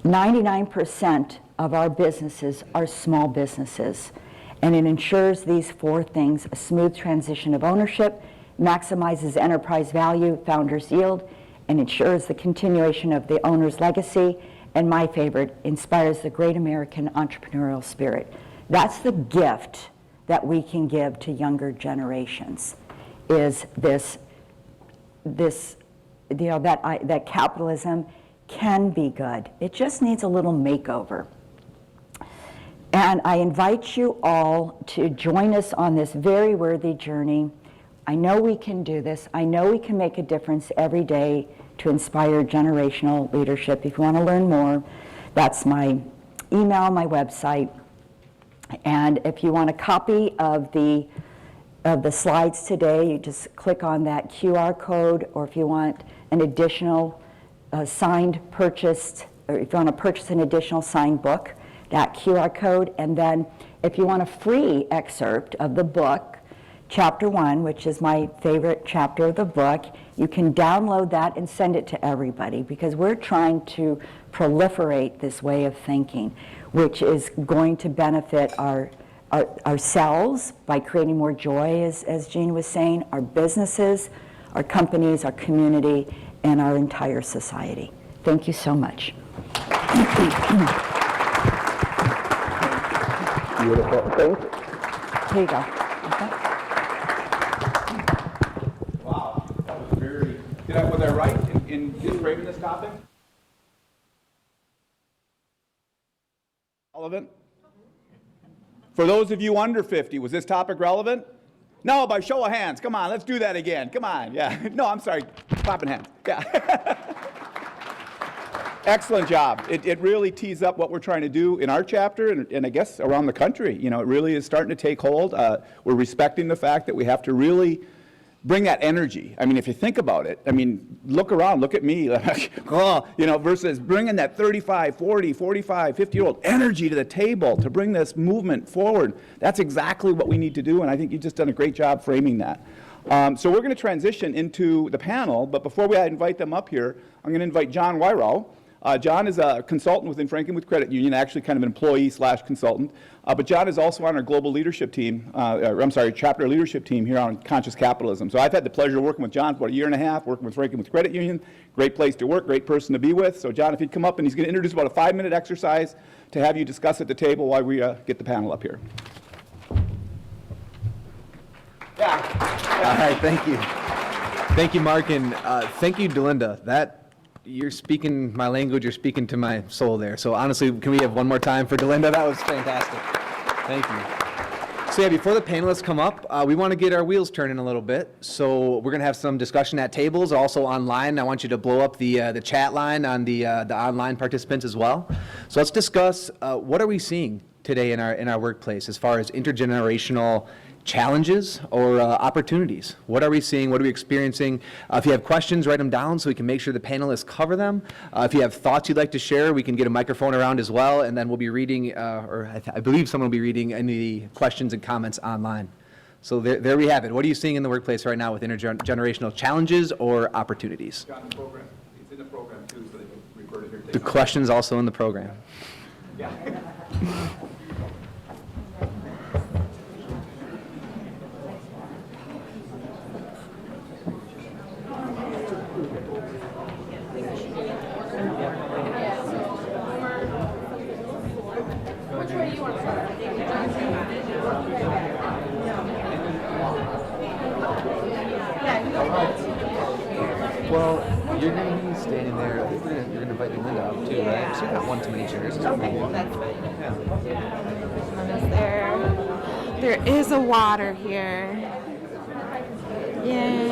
99% of our businesses are small businesses, and it ensures these 4 things: a smooth transition of ownership, maximizes enterprise value, founders' yield, and ensures the continuation of the owner's legacy, and my favorite, inspires the great American entrepreneurial spirit. That's the gift that we can give to younger generations, is that capitalism can be good. It just needs a little makeover. And I invite you all to join us on this very worthy journey. I know we can do this. I know we can make a difference every day to inspire generational leadership. If you want to learn more, that's my email, my website. And if you want a copy of the of the slides today. You just click on that QR code, or if you want an additional signed purchased, or if you want to purchase an additional signed book, that QR code. And then if you want a free excerpt of the book, Chapter 1, which is my favorite chapter of the book, you can download that and send it to everybody, because we're trying to proliferate this way of thinking, which is going to benefit ourselves by creating more joy, as Jean was saying, our businesses, our companies, our community, and our entire society. Thank you so much. Beautiful. Thank you. Here you go. Wow, that was very, was I right in framing this topic? Relevant? For those of you under 50, was this topic relevant? No, by show of hands. Come on, let's do that again. Come on, yeah. No, I'm sorry, clapping hands. Yeah. Excellent job. It really tees up what we're trying to do in our chapter and I guess around the country. You know, it really is starting to take hold. We're respecting the fact that we have to really bring that energy. I mean, if you think about it, I mean, look around, look at me, you know, versus bringing that 35, 40, 45, 50-year-old energy to the table to bring this movement forward. That's exactly what we need to do, and I think you've just done a great job framing that. So we're going to transition into the panel, but before we invite them up here, I'm going to invite John Wyrow. John is a consultant within Frankenmuth Credit Union, actually kind of an employee/consultant. But John is also on our global leadership team, chapter leadership team here on Conscious Capitalism. So I've had the pleasure of working with John for about a year and a half, working with Frankenmuth Credit Union. Great place to work, great person to be with. So John, if you'd come up, and he's going to introduce about a 5-minute exercise to have you discuss at the table while we get the panel up here. Yeah. All right, thank you. Thank you, Mark, and thank you, DeLinda. You're speaking my language, you're speaking to my soul there. So honestly, can we have one more time for DeLinda? That was fantastic. Thank you. So yeah, before the panelists come up, we want to get our wheels turning a little bit. So we're going to have some discussion at tables, also online. I want you to blow up the chat line on the online participants as well. So let's discuss what are we seeing today in our workplace as far as intergenerational challenges or opportunities. What are we seeing? What are we experiencing? If you have questions, write them down so we can make sure the panelists cover them. If you have thoughts you'd like to share, we can get a microphone around as well, and then we'll be reading, I believe someone will be reading any questions and comments online. So there we have it. What are you seeing in the workplace right now with intergenerational challenges or opportunities? Got the program. It's in the program too, so they can refer to here. The question's also in the program. Yeah. Well, you're going to be standing there. I think you're going to invite DeLinda up too, right? So you got one too many chairs. Okay, that's fine. There is a water here. Yay.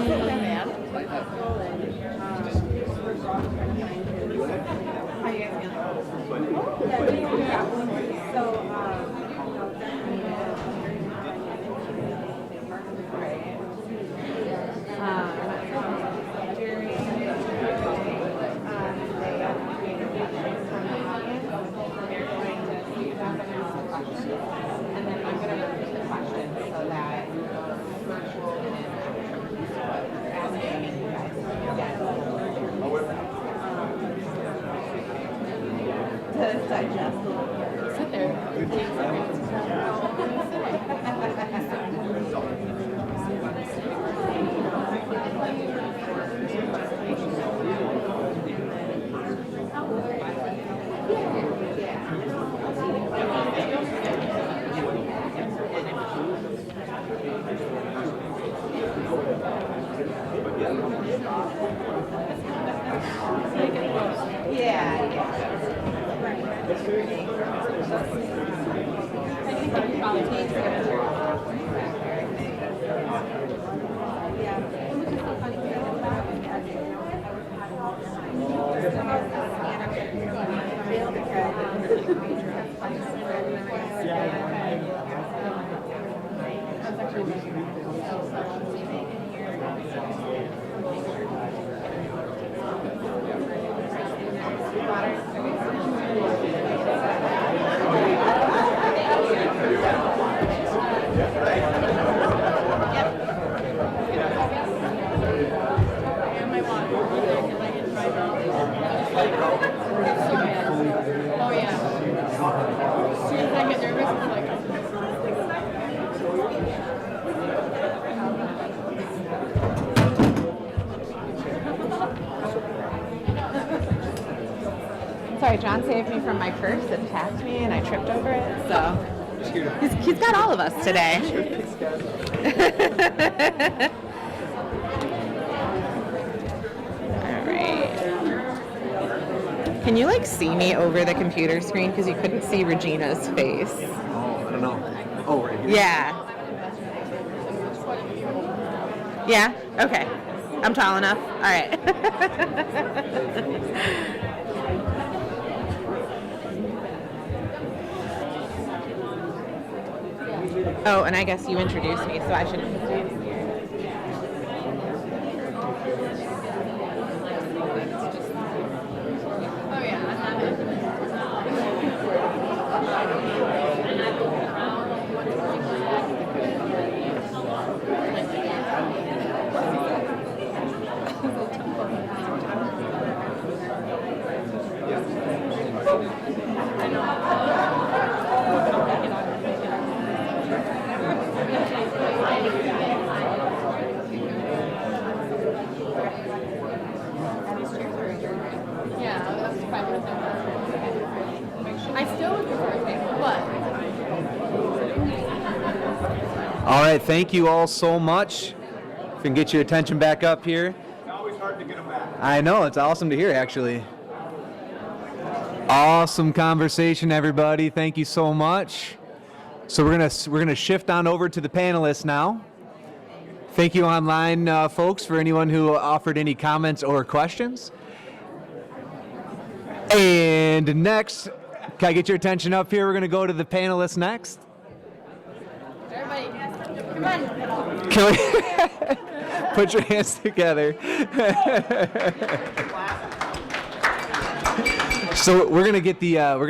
Sorry, John saved me from my purse and tapped me, and I tripped over it. So he's got all of us today. All right. Can you like see me over the computer screen because you couldn't see Regina's face? Oh, I don't know. Oh, right here. Yeah. Yeah? Okay. I'm tall enough? All right. Oh, and I guess you introduced me, so I should introduce you. All right, thank you all so much. If we can get your attention back up here. It's always hard to get them back. I know, it's awesome to hear, actually. Awesome conversation, everybody. Thank you so much. So we're gonna shift on over to the panelists now. Thank you online folks for anyone who offered any comments or questions. And next, can I get your attention up here? We're gonna go to the panelists next. Everybody, come on. Can we put your hands together? So we're gonna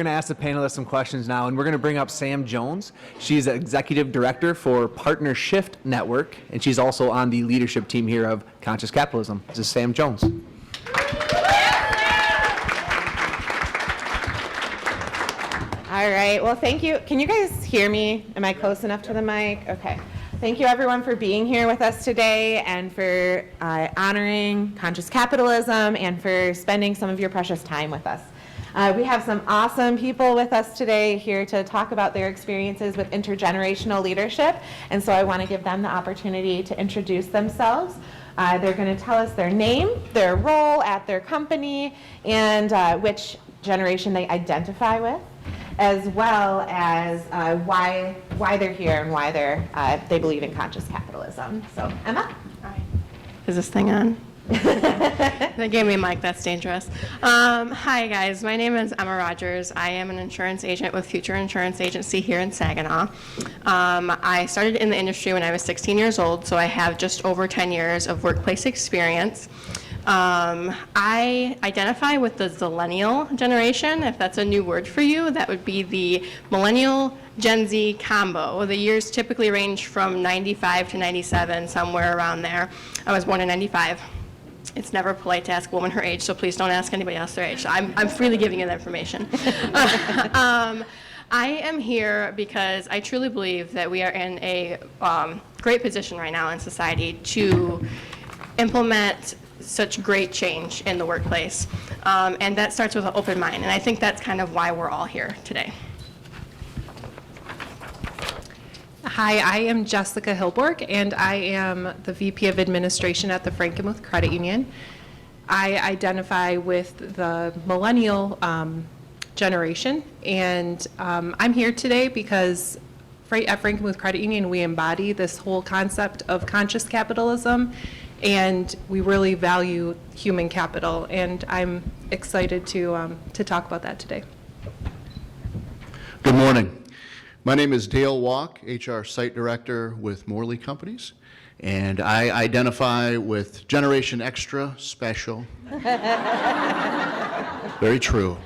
ask the panelists some questions now, and we're gonna bring up Sam Jones. She's executive director for Partner Shift Network, and she's also on the leadership team here of Conscious Capitalism. This is Sam Jones. All right, well, thank you. Can you guys hear me? Am I close enough to the mic? Okay. Thank you, everyone, for being here with us today and for honoring conscious capitalism and for spending some of your precious time with us. We have some awesome people with us today here to talk about their experiences with intergenerational leadership, and so I want to give them the opportunity to introduce themselves. They're going to tell us their name, their role at their company, and which generation they identify with, as well as why they're here and why they believe in conscious capitalism. So, Emma? All right. Is this thing on? They gave me a mic, that's dangerous. Hi guys, my name is Emma Rogers. I am an insurance agent with Future Insurance Agency here in Saginaw. I started in the industry when I was 16 years old, so I have just over 10 years of workplace experience. I identify with the Zillennial generation. If that's a new word for you, that would be the Millennial Gen Z combo. The years typically range from 95 to 97, somewhere around there. I was born in 95. It's never polite to ask a woman her age, so please don't ask anybody else their age. So I'm freely giving you that information. I am here because I truly believe that we are in a great position right now in society to implement such great change in the workplace. And that starts with an open mind. And I think that's kind of why we're all here today. Hi, I am Jessica Hillborg, and I am the VP of Administration at the Frankenmuth Credit Union. I identify with the millennial generation, and I'm here today because at Frankenmuth Credit Union, we embody this whole concept of conscious capitalism, and we really value human capital, and I'm excited to talk about that today. Good morning. My name is Dale Walk, HR Site Director with Morley Companies, and I identify with Generation Extra Special. Very true.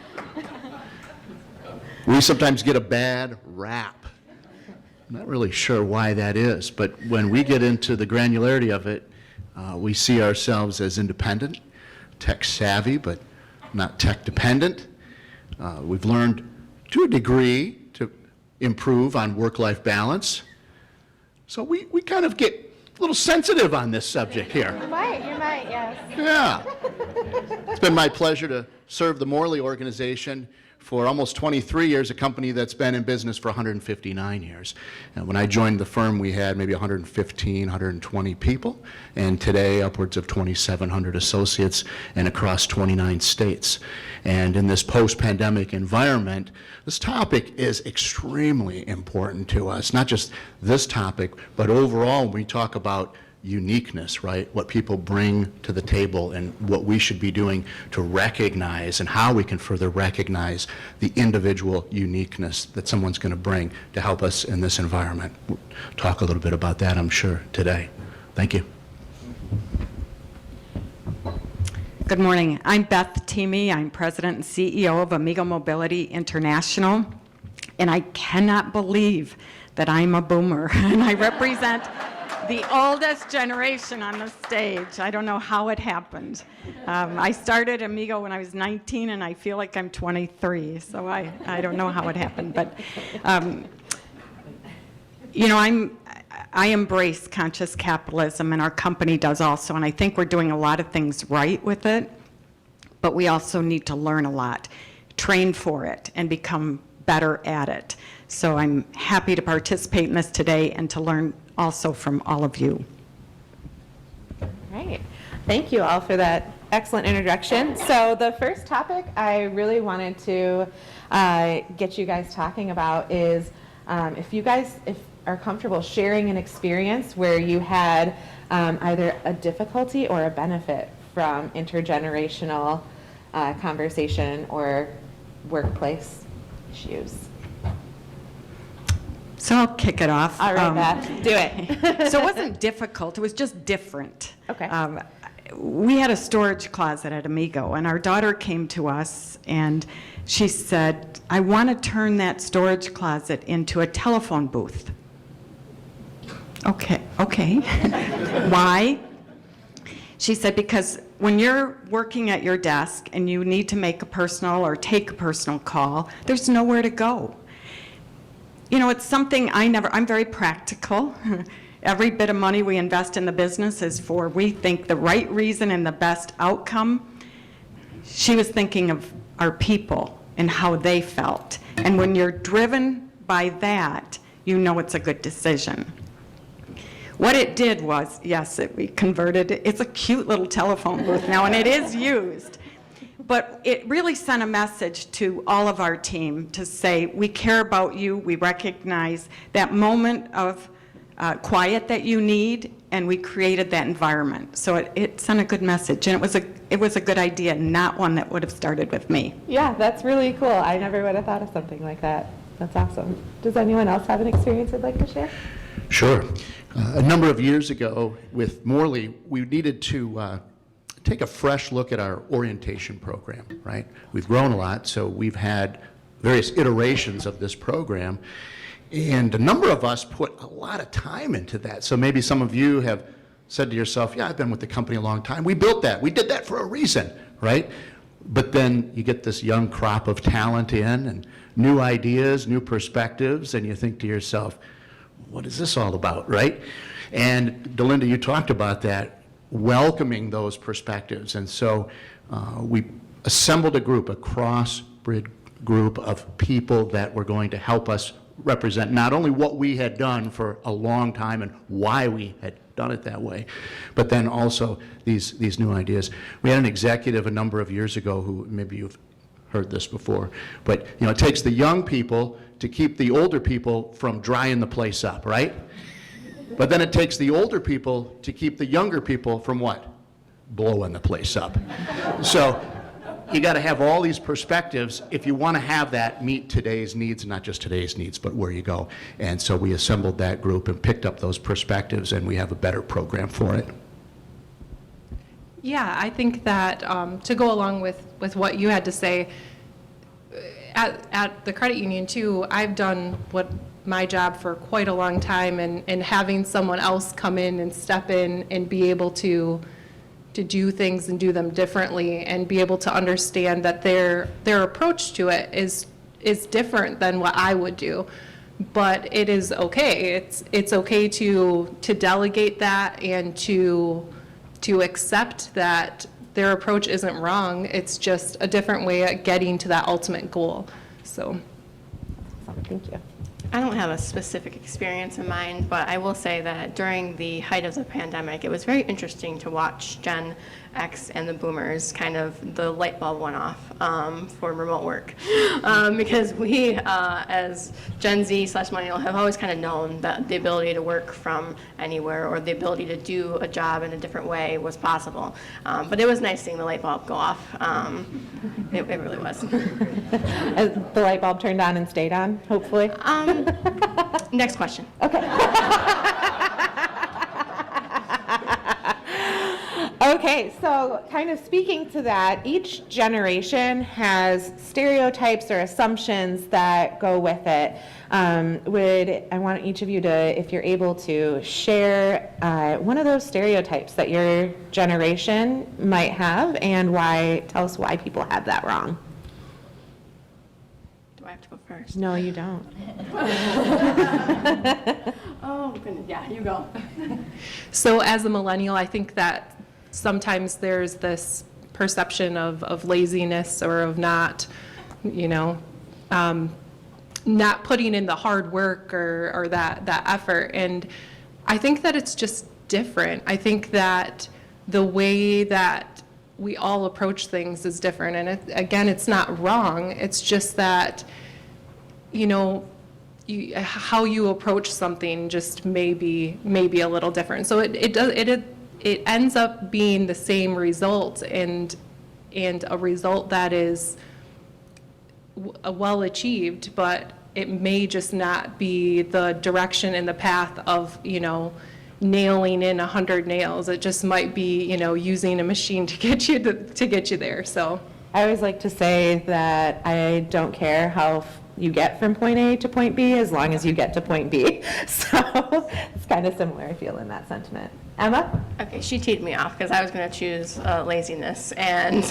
We sometimes get a bad rap. I'm not really sure why that is, but when we get into the granularity of it, we see ourselves as independent, tech savvy, but not tech dependent. We've learned to a degree to improve on work-life balance. So we kind of get a little sensitive on this subject here. You might, yes. Yeah. It's been my pleasure to serve the Morley organization for almost 23 years, a company that's been in business for 159 years. And when I joined the firm, we had maybe 115, 120 people, and today upwards of 2,700 associates and across 29 states. And in this post-pandemic environment, this topic is extremely important to us, not just this topic, but overall when we talk about uniqueness, right? What people bring to the table and what we should be doing to recognize and how we can further recognize the individual uniqueness that someone's going to bring to help us in this environment. We'll talk a little bit about that, I'm sure, today. Thank you. Good morning. I'm Beth Teamy. I'm President and CEO of Amigo Mobility International, and I cannot believe that I'm a boomer and I represent the oldest generation on the stage. I don't know how it happened. I started Amigo when I was 19, and I feel like I'm 23, so I don't know how it happened. But, you know, I embrace conscious capitalism, and our company does also, and I think we're doing a lot of things right with it, but we also need to learn a lot, train for it, and become better at it. So I'm happy to participate in this today and to learn also from all of you. Great. Thank you all for that excellent introduction. So the first topic I really wanted to get you guys talking about is if you guys are comfortable sharing an experience where you had either a difficulty or a benefit from intergenerational conversation or workplace issues. So I'll kick it off. All right, Beth, do it. So it wasn't difficult, it was just different. Okay. We had a storage closet at Amigo, and our daughter came to us and she said, I want to turn that storage closet into a telephone booth. Okay. Why? She said, because when you're working at your desk and you need to make a personal or take a personal call, there's nowhere to go. You know, it's something I'm very practical. Every bit of money we invest in the business is for, we think, the right reason and the best outcome. She was thinking of our people and how they felt. And when you're driven by that, you know it's a good decision. What it did was, yes, we converted it. It's a cute little telephone booth now, and it is used. But it really sent a message to all of our team to say, we care about you, we recognize that moment of quiet that you need, and we created that environment. So it sent a good message, and it was a good idea, not one that would have started with me. Yeah, that's really cool. I never would have thought of something like that. That's awesome. Does anyone else have an experience they'd like to share? Sure. A number of years ago with Morley, we needed to take a fresh look at our orientation program, right? We've grown a lot, so we've had various iterations of this program, and a number of us put a lot of time into that. So maybe some of you have said to yourself, yeah, I've been with the company a long time. We built that. We did that for a reason, right? But then you get this young crop of talent in and new ideas, new perspectives, and you think to yourself, what is this all about, right? And DeLinda, you talked about that, welcoming those perspectives. And so we assembled a group, a cross-breed group of people that were going to help us represent not only what we had done for a long time and why we had done it that way, but then also these new ideas. We had an executive a number of years ago who, maybe you've heard this before, but you know, it takes the young people to keep the older people from drying the place up, right? But then it takes the older people to keep the younger people from what? Blowing the place up. So you got to have all these perspectives if you want to have that meet today's needs, not just today's needs, but where you go. And so we assembled that group and picked up those perspectives, and we have a better program for it. Yeah, I think that to go along with what you had to say, at the credit union too, I've done my job for quite a long time, and having someone else come in and step in and be able to do things and do them differently, and be able to understand that their approach to it is different than what I would do. But it is okay. It's okay to delegate that and to accept that their approach isn't wrong. It's just a different way of getting to that ultimate goal. So, Thank you. I don't have a specific experience in mind, but I will say that during the height of the pandemic, it was very interesting to watch Gen X and the boomers the light bulb went off for remote work. Because we, as Gen Z / millennial, have always kind of known that the ability to work from anywhere or the ability to do a job in a different way was possible. But it was nice seeing the light bulb go off. It really was. The light bulb turned on and stayed on, hopefully. Next question. Okay, so kind of speaking to that, each generation has stereotypes or assumptions that go with it. I want each of you to, if you're able to, share one of those stereotypes that your generation might have, and tell us why people have that wrong. Do I have to go first? No, you don't. Oh, goodness. Yeah, you go. So as a millennial, I think that sometimes there's this perception of laziness or of not putting in the hard work or that effort. And I think that it's just different. I think that the way that we all approach things is different. And again, it's not wrong. It's just that, how you approach something just may be a little different. So it ends up being the same result, and a result that is well achieved, but it may just not be the direction and the path of nailing in 100 nails. It just might be using a machine to get you there. So I always like to say that I don't care how you get from point A to point B as long as you get to point B. So it's kind of similar, I feel, in that sentiment. Emma? Okay, she teed me off because I was going to choose laziness and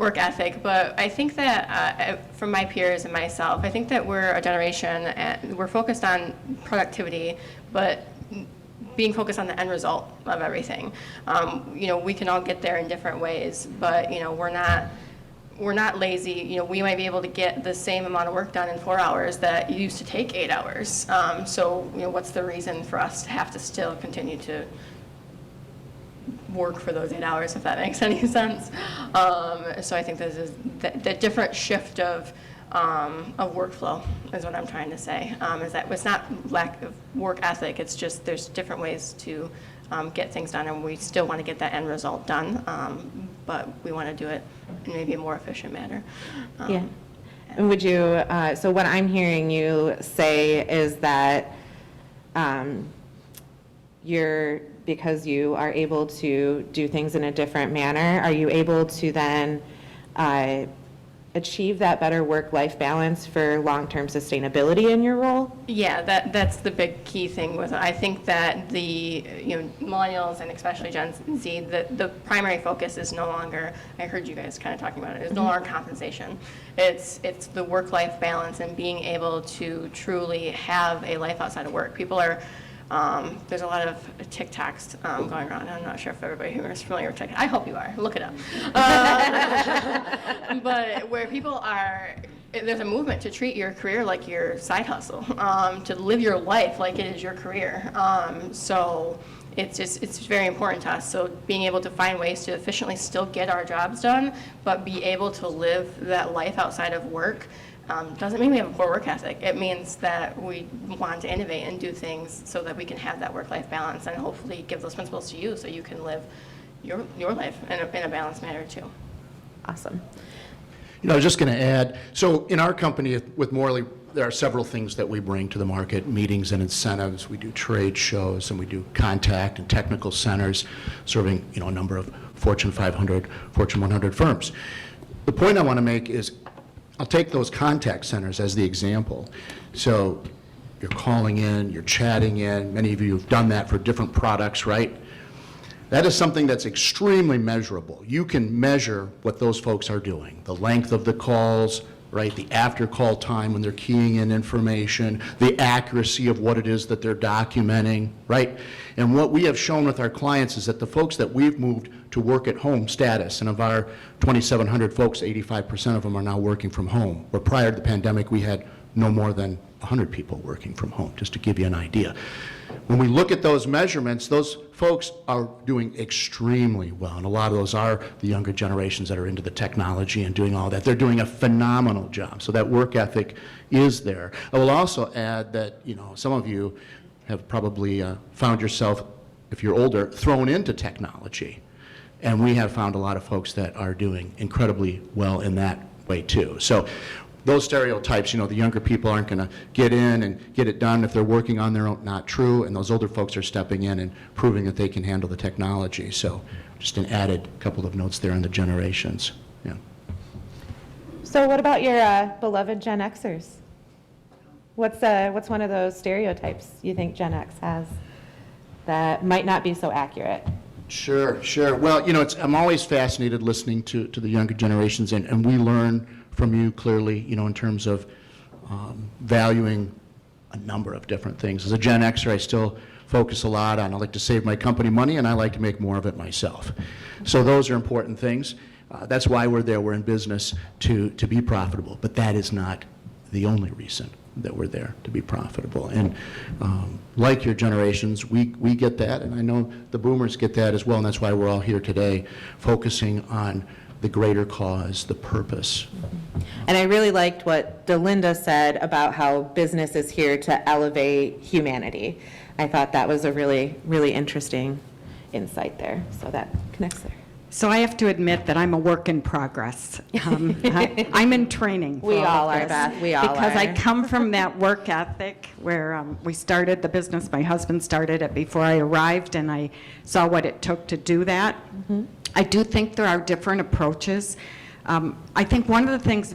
work ethic. But I think that from my peers and myself, I think that we're a generation, and we're focused on productivity, but being focused on the end result of everything. We can all get there in different ways, but we're not lazy. We might be able to get the same amount of work done in 4 hours that used to take 8 hours. So what's the reason for us to have to still continue to work for those 8 hours, if that makes any sense? So I think this is the different shift of workflow is what I'm trying to say. Is that it's not lack of work ethic. It's just there's different ways to get things done, and we still want to get that end result done, but we want to do it in maybe a more efficient manner. Yeah. And would you, so what I'm hearing you say is that because you are able to do things in a different manner, are you able to then achieve that better work-life balance for long-term sustainability in your role? Yeah, that's the big key thing with it. I think that the millennials and especially Gen Z, the primary focus is no longer, I heard you guys kind of talking about it, is no longer compensation. It's the work-life balance and being able to truly have a life outside of work. People are there's a lot of TikToks going around. I'm not sure if everybody here is familiar with TikTok. I hope you are. Look it up. But where people are, there's a movement to treat your career like your side hustle, to live your life like it is your career. So it's very important to us. So being able to find ways to efficiently still get our jobs done, but be able to live that life outside of work. Doesn't mean we have a poor work ethic. It means that we want to innovate and do things so that we can have that work-life balance and hopefully give those principles to you so you can live your life in a balanced manner too. Awesome. I was just going to add, so in our company with Morley, there are several things that we bring to the market, meetings and incentives. We do trade shows, and we do contact and technical centers serving, a number of Fortune 500, Fortune 100 firms. The point I want to make is, I'll take those contact centers as the example. So you're calling in, you're chatting in, many of you have done that for different products, right? That is something that's extremely measurable. You can measure what those folks are doing, the length of the calls, right, the after-call time when they're keying in information, the accuracy of what it is that they're documenting, right? And what we have shown with our clients is that the folks that we've moved to work at home status, and of our 2,700 folks, 85% of them are now working from home, where prior to the pandemic we had no more than 100 people working from home, just to give you an idea. When we look at those measurements, those folks are doing extremely well, and a lot of those are the younger generations that are into the technology and doing all that. They're doing a phenomenal job, so that work ethic is there. I will also add that, some of you have probably found yourself, if you're older, thrown into technology, and we have found a lot of folks that are doing incredibly well in that way too. So those stereotypes, the younger people aren't going to get in and get it done if they're working on their own, not true, and those older folks are stepping in and proving that they can handle the technology. So just an added couple of notes there on the generations. Yeah. So what about your beloved Gen Xers? What's one of those stereotypes you think Gen X has that might not be so accurate? Sure. Well, I'm always fascinated listening to the younger generations, and we learn from you clearly, in terms of valuing a number of different things. As a Gen Xer, I still focus a lot on, I like to save my company money, and I like to make more of it myself. So those are important things. That's why we're there. We're in business to be profitable, but that is not the only reason that we're there, to be profitable. And like your generations, we get that, and I know the boomers get that as well, and that's why we're all here today, focusing on the greater cause, the purpose. And I really liked what DeLinda said about how business is here to elevate humanity. I thought that was a really, really interesting insight there. So that connects there. So I have to admit that I'm a work in progress. I'm in training. We all are, this, Beth. We all because are. I come from that work ethic where we started the business. My husband started it before I arrived, and I saw what it took to do that. Mm-hmm. I do think there are different approaches. I think one of the things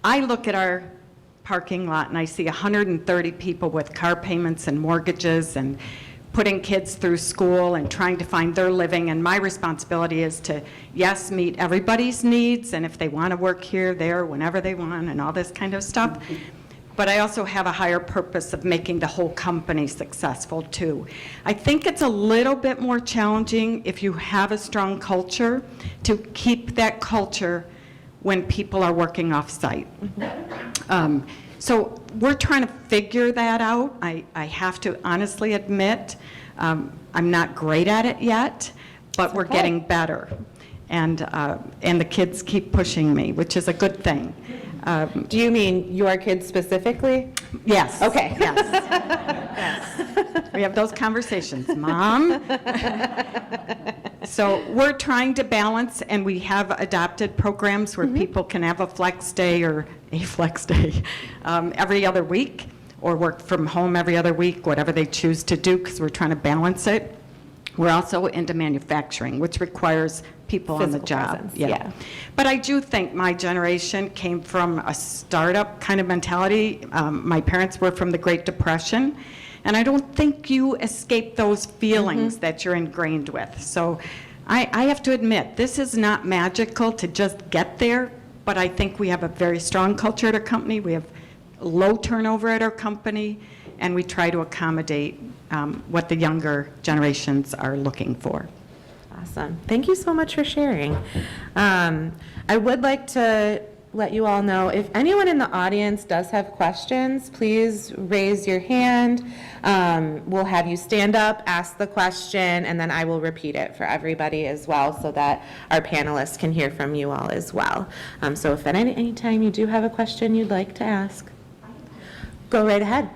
I look at our parking lot and I see 130 people with car payments and mortgages and putting kids through school and trying to find their living, and my responsibility is to, yes, meet everybody's needs, and if they want to work here, there, whenever they want, and all this kind of stuff. But I also have a higher purpose of making the whole company successful too. I think it's a little bit more challenging if you have a strong culture to keep that culture when people are working off-site. So we're trying to figure that out. I have to honestly admit, I'm not great at it yet, but we're getting better. And the kids keep pushing me, which is a good thing. Do you mean your kids specifically? Yes. Okay. Yes. Yes. We have those conversations, Mom. So we're trying to balance, and we have adopted programs where people can have a flex day or a flex day every other week, or work from home every other week, whatever they choose to do, because we're trying to balance it. We're also into manufacturing, which requires people on the Physical job. presence, yeah. But I do think my generation came from a startup kind of mentality. My parents were from the Great Depression, and I don't think you escape those feelings that you're ingrained with. So I have to admit, this is not magical to just get there, but I think we have a very strong culture at our company. We have low turnover at our company, and we try to accommodate what the younger generations are looking for. Awesome. Thank you so much for sharing. I would like to let you all know, if anyone in the audience does have questions, please raise your hand. We'll have you stand up, ask the question, and then I will repeat it for everybody as well, so that our panelists can hear from you all as well. So if at any time you do have a question you'd like to ask, go right ahead.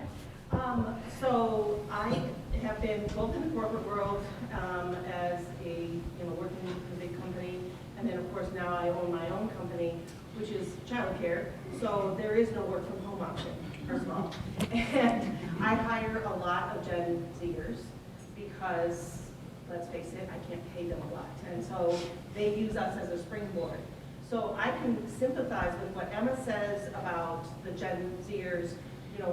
So I have been both in the corporate world as a, working in a big company, and then of course course, now I own my own company, which is childcare, so there is no work from home option, first of all. And I hire a lot of Gen Zers because, let's face it, I can't pay them a lot. And so they use us as a springboard. So I can sympathize with what Emma says about the Gen Zers,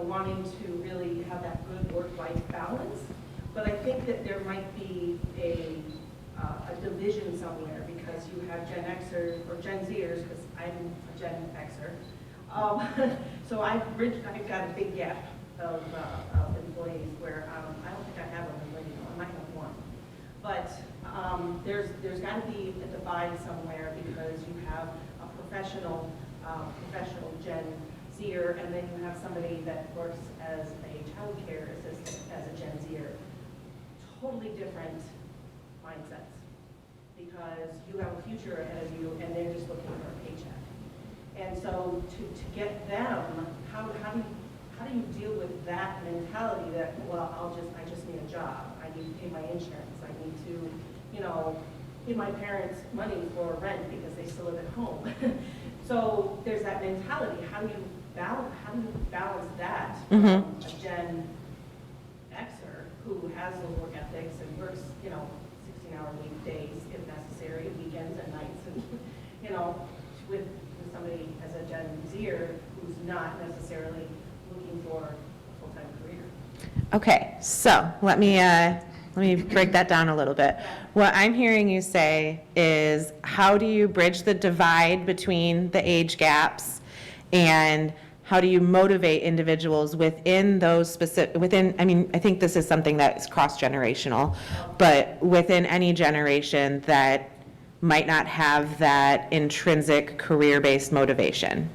wanting to really have that good work-life balance. But I think that there might be a division somewhere because you have Gen Xers or Gen Zers, because I'm a Gen Xer. So I've got a big gap of employees where I don't think I have a millennial. I might have one. But there's got to be a divide somewhere because you have a professional Gen Zer, and then you have somebody that works as a child care assistant as a Gen Zer. Totally different mindsets because you have a future ahead of you and they're just looking for a paycheck. And so to get them, how do you deal with that mentality that, well, I just need a job. I need to pay my insurance. I need to, give my parents money for rent because they still live at home. So there's that mentality. How do you balance that from a Gen Xer who has those work ethics and works, 16-hour weekdays if necessary, weekends and nights, and with somebody as a Gen Zer who's not necessarily looking for a full-time career. Okay, so let me break that down a little bit. What I'm hearing you say is, how do you bridge the divide between the age gaps, and how do you motivate individuals within those specific, I think this is something that is cross-generational, but within any generation that might not have that intrinsic career-based motivation.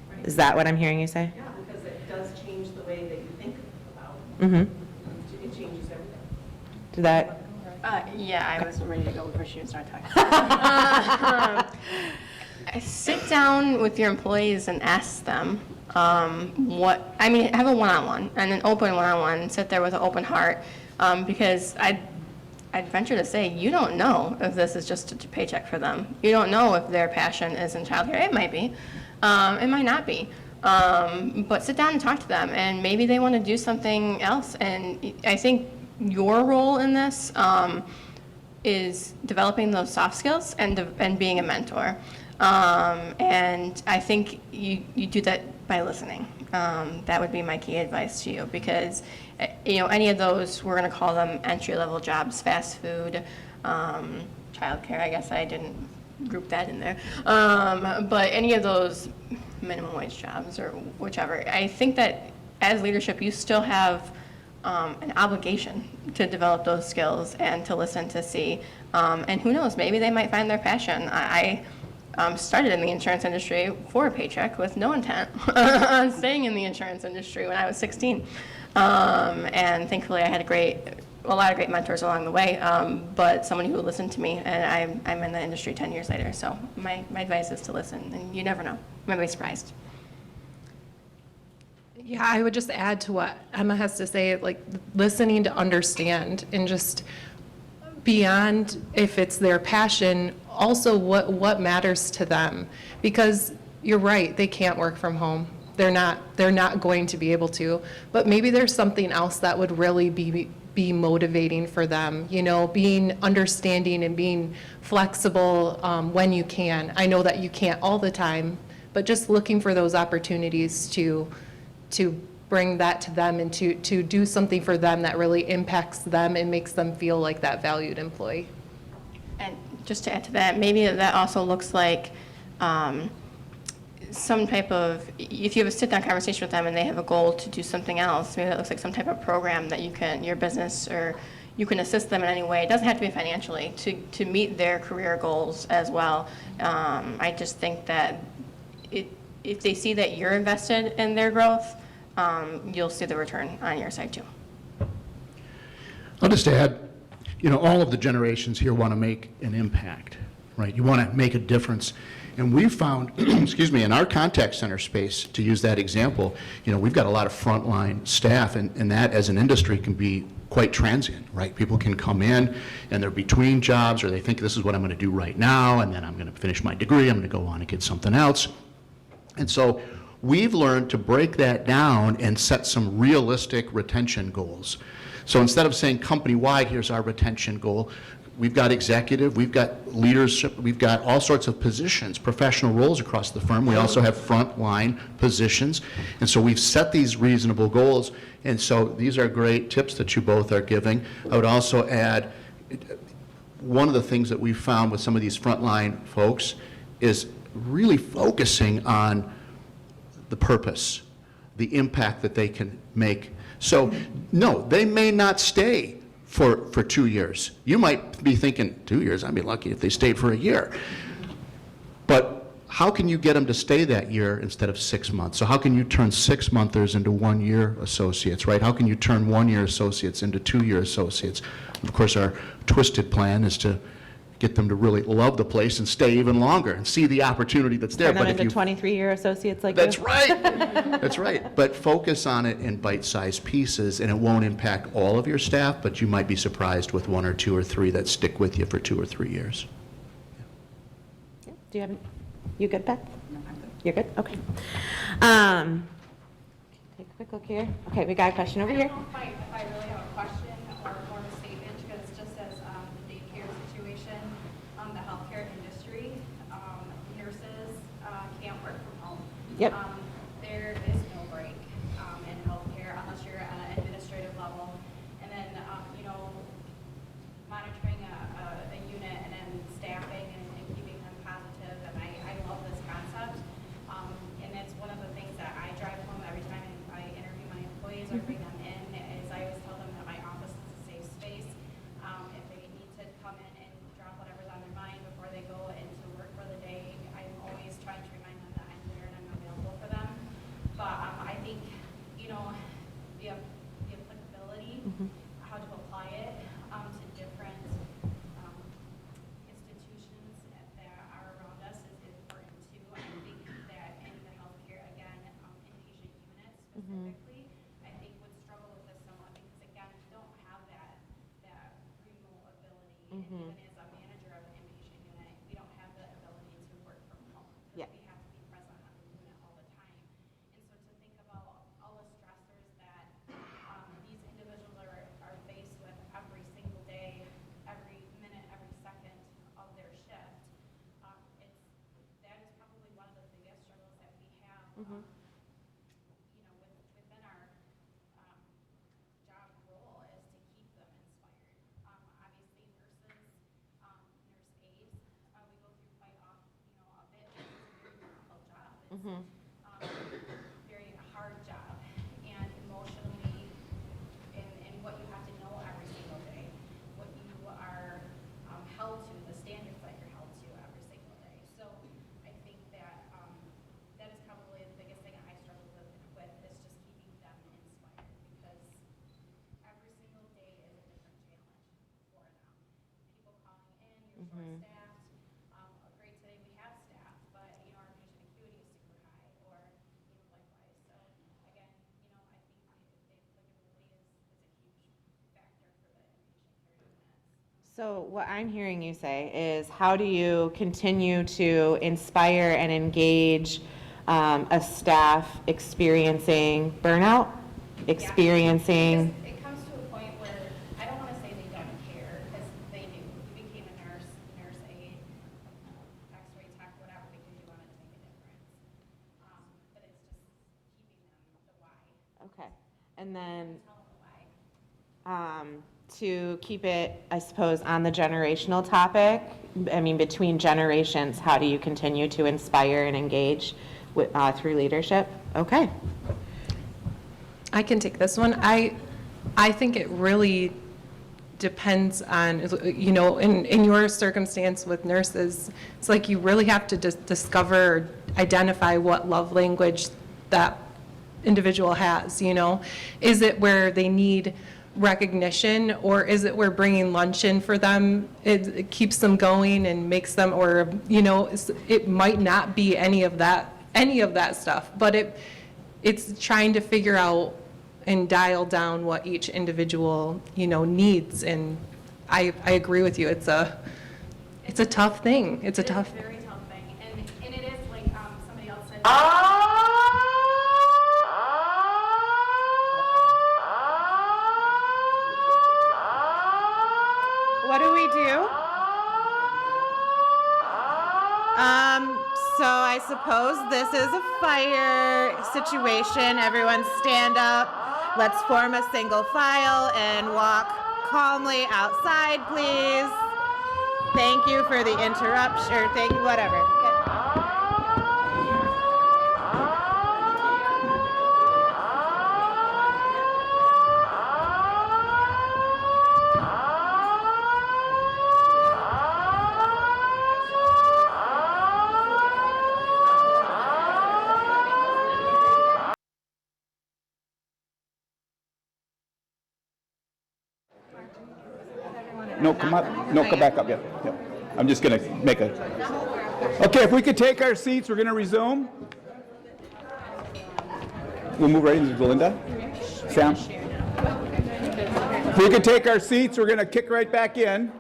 Right. Is that what I'm hearing you say? Yeah, because it does change the way that you think about Mm-hmm. it. It changes everything. Did that? Yeah, I was ready to go before she started talking. Sit down with your employees and ask them have a one-on-one, and an open one-on-one, sit there with an open heart, because I'd venture to say you don't know if this is just a paycheck for them. You don't know if their passion is in childcare. It might be. It might not be. But sit down and talk to them, and maybe they want to do something else. And I think your role in this is developing those soft skills and being a mentor. And I think you do that by listening. That would be my key advice to you, because any of those, we're going to call them entry-level jobs, fast food, childcare. I guess I didn't group that in there. But any of those minimum wage jobs or whichever, I think that as leadership, you still have an obligation to develop those skills and to listen to see. And who knows, maybe they might find their passion. I started in the insurance industry for a paycheck with no intent on staying in the insurance industry when I was 16. And thankfully I had a lot of great mentors along the way, but someone who listened to me, and I'm in the industry 10 years later. So my advice is to listen, and you never know. You might be surprised. Yeah, I would just add to what Emma has to say, like listening to understand, and just beyond if it's their passion, also what matters to them. Because you're right, they can't work from home. They're not going to be able to, but maybe there's something else that would really be motivating for them, being understanding and being flexible when you can. I know that you can't all the time, but just looking for those opportunities to bring that to them and to do something for them that really impacts them and makes them feel like that valued employee. And just to add to that, maybe that also looks like some type of, if you have a sit-down conversation with them and they have a goal to do something else, maybe that looks like some type of program that your business, or you can assist them in any way. It doesn't have to be financially, to meet their career goals as well. I just think that if they see that you're invested in their growth, you'll see the return on your side too. I'll just add, all of the generations here want to make an impact, right? You want to make a difference And we found, excuse me, in our contact center space, to use that example, we've got a lot of frontline staff, and that as an industry can be quite transient, right? People can come in and they're between jobs, or they think this is what I'm going to do right now, and then I'm going to finish my degree, I'm going to go on and get something else. And so we've learned to break that down and set some realistic retention goals. So instead of saying company-wide, here's our retention goal, we've got executive, we've got leadership, we've got all sorts of positions, professional roles across the firm. We also have frontline positions. And so we've set these reasonable goals. And so these are great tips that you both are giving. I would also add, one of the things that we've found with some of these frontline folks is really focusing on the purpose, the impact that they can make. So no, they may not stay for 2 years. You might be thinking, 2 years, I'd be lucky if they stayed for a year. But how can you get them to stay that year instead of 6 months? So how can you turn 6-monthers into 1-year associates, right? How can you turn 1-year associates into 2-year associates? Of course, our twisted plan is to get them to really love the place and stay even longer and see the opportunity that's there. Turn them into 23-year associates like That's you? right. That's right. But focus on it in bite-sized pieces, and it won't impact all of your staff, but you might be surprised with 1 or 2 or 3 that stick with you for 2 or 3 years. Do you have, you good, Beth? No, I'm good. You're good? Okay. Take a quick look here. Okay, we got a question over here. I don't know if I really have a question or more of a statement, because just as the daycare situation, the healthcare industry, nurses can't work from home. Yep. There is no break in healthcare unless you're at an administrative level. And then, monitoring a unit and then staffing and keeping them positive. And I love this concept. And it's one of the things that I drive home every time I interview my employees or bring them in, is I always tell them that my office is a safe space. If they need to come in and drop whatever's on their mind before they go into work for the day, I'm always trying to remind them that I'm there and I'm available for them. But I think, the applicability, how to apply it to different institutions that are around us is important too. I think that in the healthcare, again, inpatient units specifically, I think would struggle with this somewhat because, again, we don't have that remote ability. And even as a manager of an inpatient unit, we don't have the ability to work from home. Yeah. We have to be present on the unit all the time. And so to think about all the stressors that these individuals are faced with every single day, every minute, every second of their shift, that is probably one of the biggest struggles that we have. Within our job role is to keep them inspired. Obviously, nurses, nurse aides, we go through quite often, a bit. It's a very difficult job. It's very hard job, and emotionally, and what you have to know every single day, what you are held to, the standards that you're held to every single day. So I think that that is probably the biggest thing I struggle with is just keeping them inspired, because every single day is a different challenge for them. People calling in, you're short-staffed. Great today we have staff, but our patient acuity is super high, or likewise. So again, I think the applicability is a huge factor for the inpatient care units. So what I'm hearing you say is, how do you continue to inspire and engage a staff experiencing burnout, experiencing... It comes to a point where I don't want to say they don't care, because they do. You became a nurse aide, X-ray tech, whatever we can do on it to make a difference. But it's just keeping them the why. Okay. And then Tell them the why. to keep it, I suppose, on the generational topic, between generations, how do you continue to inspire and engage through leadership? Okay. I can take this one. I think it really depends on, in your circumstance with nurses, it's like you really have to discover, identify what love language that individual has, Is it where they need recognition, or is it we're bringing lunch in for them? It keeps them going and makes them, or, it might not be any of that stuff, but it's trying to figure out and dial down what each individual, needs. And I agree with you. It's a tough thing. It's a tough. Very tough thing, and it is like somebody else said. What do we do? So I suppose this is a fire situation. Everyone stand up. Let's form a single file and walk calmly outside, please. Thank you for the interruption, or thank you, whatever. No, come up. No, come back up. Yeah. I'm just going to make a... Okay, if we could take our seats, we're going to resume. We'll move right into DeLinda. Sam? If we could take our seats, we're going to kick right back in.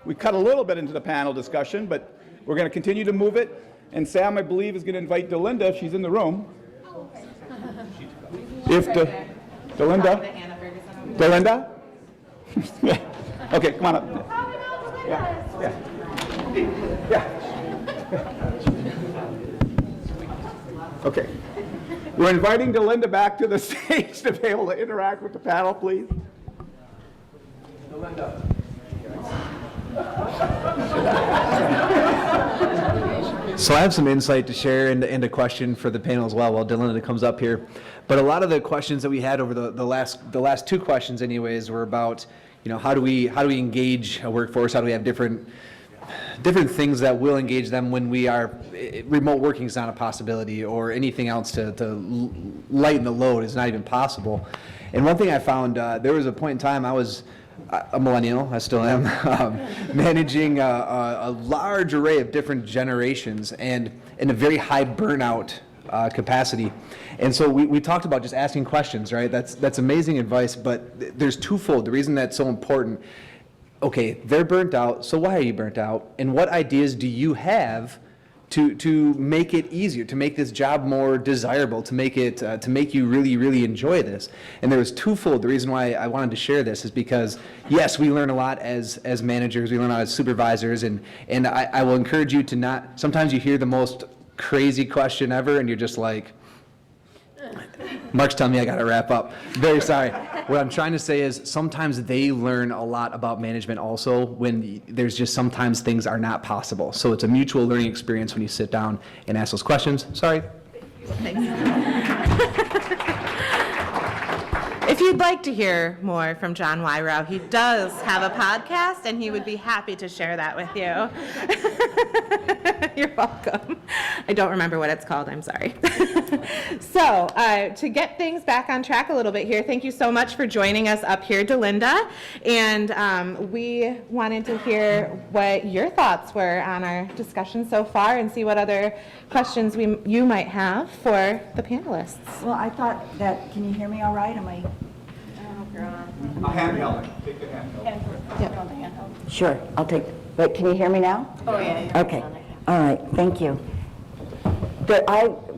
We cut a little bit into the panel discussion, but we're going to continue to move it. And Sam, I believe, is going to invite DeLinda, if she's in the room. If DeLinda? DeLinda? Okay, come on up. Yeah. Okay. We're inviting DeLinda back to the stage to be able to interact with the panel, please. DeLinda. So I have some insight to share and a question for the panel as well while DeLinda comes up here. But a lot of the questions that we had over the last two questions anyways were about, how do we engage a workforce? How do we have different things that will engage them when we are remote working is not a possibility, or anything else to lighten the load is not even possible. And one thing I found, there was a point in time I was a millennial, I still am, managing a large array of different generations and in a very high burnout capacity. And so we talked about just asking questions, right? That's amazing advice, but there's twofold. The reason that's so important, okay, they're burnt out, so why are you burnt out? And what ideas do you have to make it easier, to make this job more desirable, to make it to make you really, really enjoy this? And there was twofold. The reason why I wanted to share this is because, yes, we learn a lot as managers, we learn a lot as supervisors, and I will encourage you to not, sometimes you hear the most crazy question ever and you're just like, Mark's telling me I got to wrap up. Very sorry. What I'm trying to say is sometimes they learn a lot about management also when there's just sometimes things are not possible. So it's a mutual learning experience when you sit down and ask those questions. Sorry. If you'd like to hear more from John Wyrau, he does have a podcast, and he would be happy to share that with you. You're welcome. I don't remember what it's called. I'm sorry. So to get things back on track a little bit here, thank you so much for joining us up here, DeLinda. And we wanted to hear what your thoughts were on our discussion so far and see what other questions you might have for the panelists. Well, I thought that, can you hear me all right? Am I? A handheld. Take the handheld. Sure, I'll take, but can you hear me now? Oh, yeah. Okay, all right, thank you.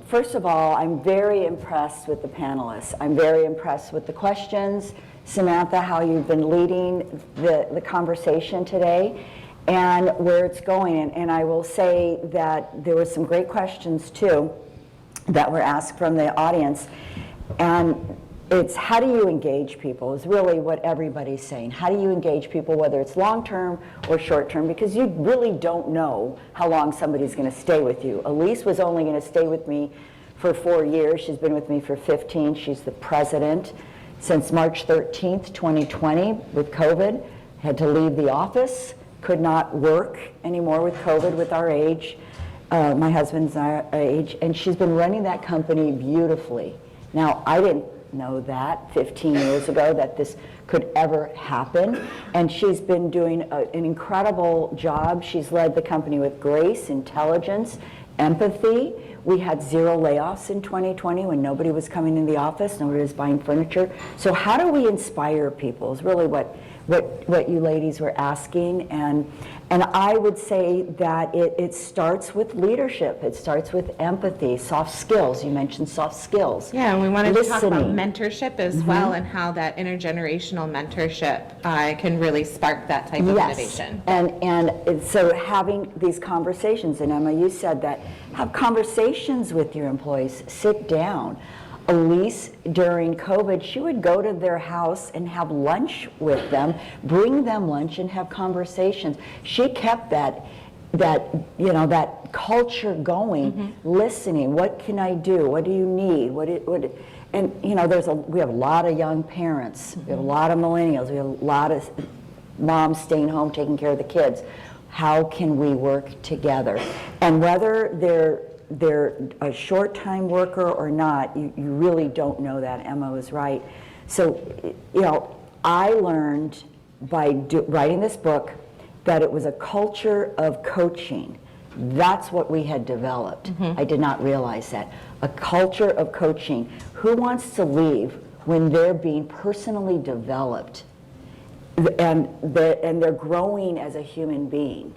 First of all, I'm very impressed with the panelists. I'm very impressed with the questions. Samantha, how you've been leading the conversation today and where it's going. And I will say that there was some great questions too that were asked from the audience. And it's how do you engage people is really what everybody's saying. How do you engage people, whether it's long-term or short-term, because you really don't know how long somebody's going to stay with you. Elise was only going to stay with me for 4 years. She's been with me for 15. She's the president since March 13th, 2020 with COVID. Had to leave the office, could not work anymore with COVID with our age. My husband's our age, and she's been running that company beautifully. Now, I didn't know that 15 years ago, that this could ever happen. And she's been doing an incredible job. She's led the company with grace, intelligence, empathy. We had 0 layoffs in 2020 when nobody was coming in the office, nobody was buying furniture. So how do we inspire people is really what you ladies were asking. And I would say that it starts with leadership. It starts with empathy, soft skills. You mentioned soft skills. Yeah, and we wanted to talk about Listening. mentorship as well, and how that intergenerational mentorship can really spark that type of innovation. And so having these conversations, and Emma, you said that, have conversations with your employees, sit down. Elise, during COVID, she would go to their house and have lunch with them, bring them lunch and have conversations. She kept that culture going, listening. What can I do? What do you need? And we have a lot of young parents. We have a lot of millennials. We have a lot of moms staying home taking care of the kids. How can we work together? And whether they're a short-time worker or not, you really don't know that. Emma was right. So, I learned by writing this book that it was a culture of coaching. That's what we had developed. I did not realize that. A culture of coaching. Who wants to leave when they're being personally developed and they're growing as a human being?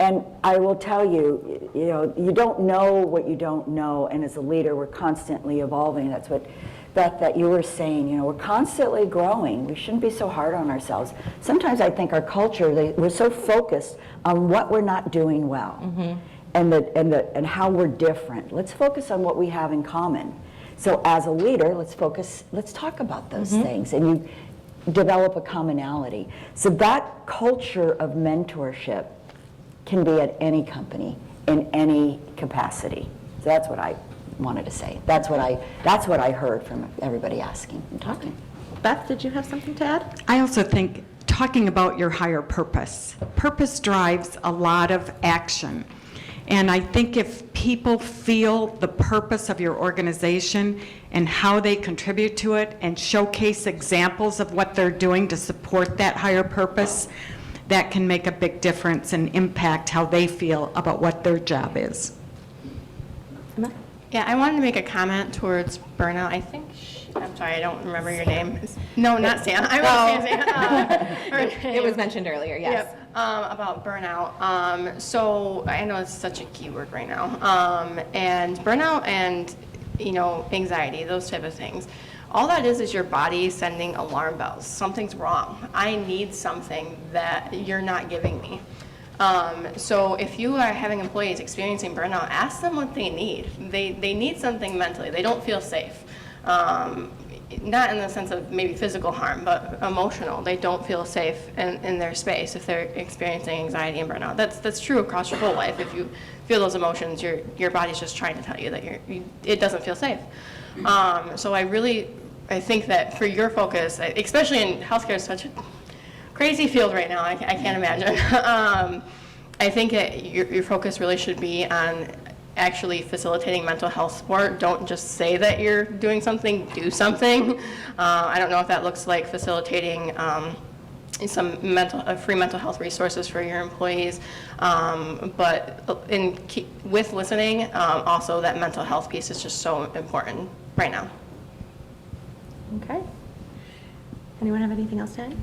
And I will tell you, you don't know what you don't know, and as a leader, we're constantly evolving. That's what, Beth, that you were saying, we're constantly growing. We shouldn't be so hard on ourselves. Sometimes I think our culture, we're so focused on what we're not doing well and how we're different. Let's focus on what we have in common. So as a leader, let's talk about those things, and you develop a commonality. So that culture of mentorship can be at any company in any capacity. So that's what I wanted to say. That's what I heard from everybody asking and talking. Beth, did you have something to add? I also think talking about your higher purpose. Purpose drives a lot of action. And I think if people feel the purpose of your organization and how they contribute to it and showcase examples of what they're doing to support that higher purpose, that can make a big difference and impact how they feel about what their job is. Yeah, I wanted to make a comment towards burnout. I think, I'm sorry, I don't remember your name. No, not Stan. I was Stan. It was mentioned earlier, yes. Yep, about burnout. So I know it's such a key word right now. And burnout and, anxiety, those type of things. All that is your body sending alarm bells. Something's wrong. I need something that you're not giving me. So if you are having employees experiencing burnout, ask them what they need. They need something mentally. They don't feel safe. Not in the sense of maybe physical harm, but emotional. They don't feel safe in their space if they're experiencing anxiety and burnout. That's true across your whole life. If you feel those emotions, your body's just trying to tell you that it doesn't feel safe. So I think that for your focus, especially in healthcare, is such a crazy field right now. I can't imagine. I think that your focus really should be on actually facilitating mental health support. Don't just say that you're doing something, do something. I don't know if that looks like facilitating some free mental health resources for your employees, but with listening, also that mental health piece is just so important right now. Okay. Anyone have anything else to add?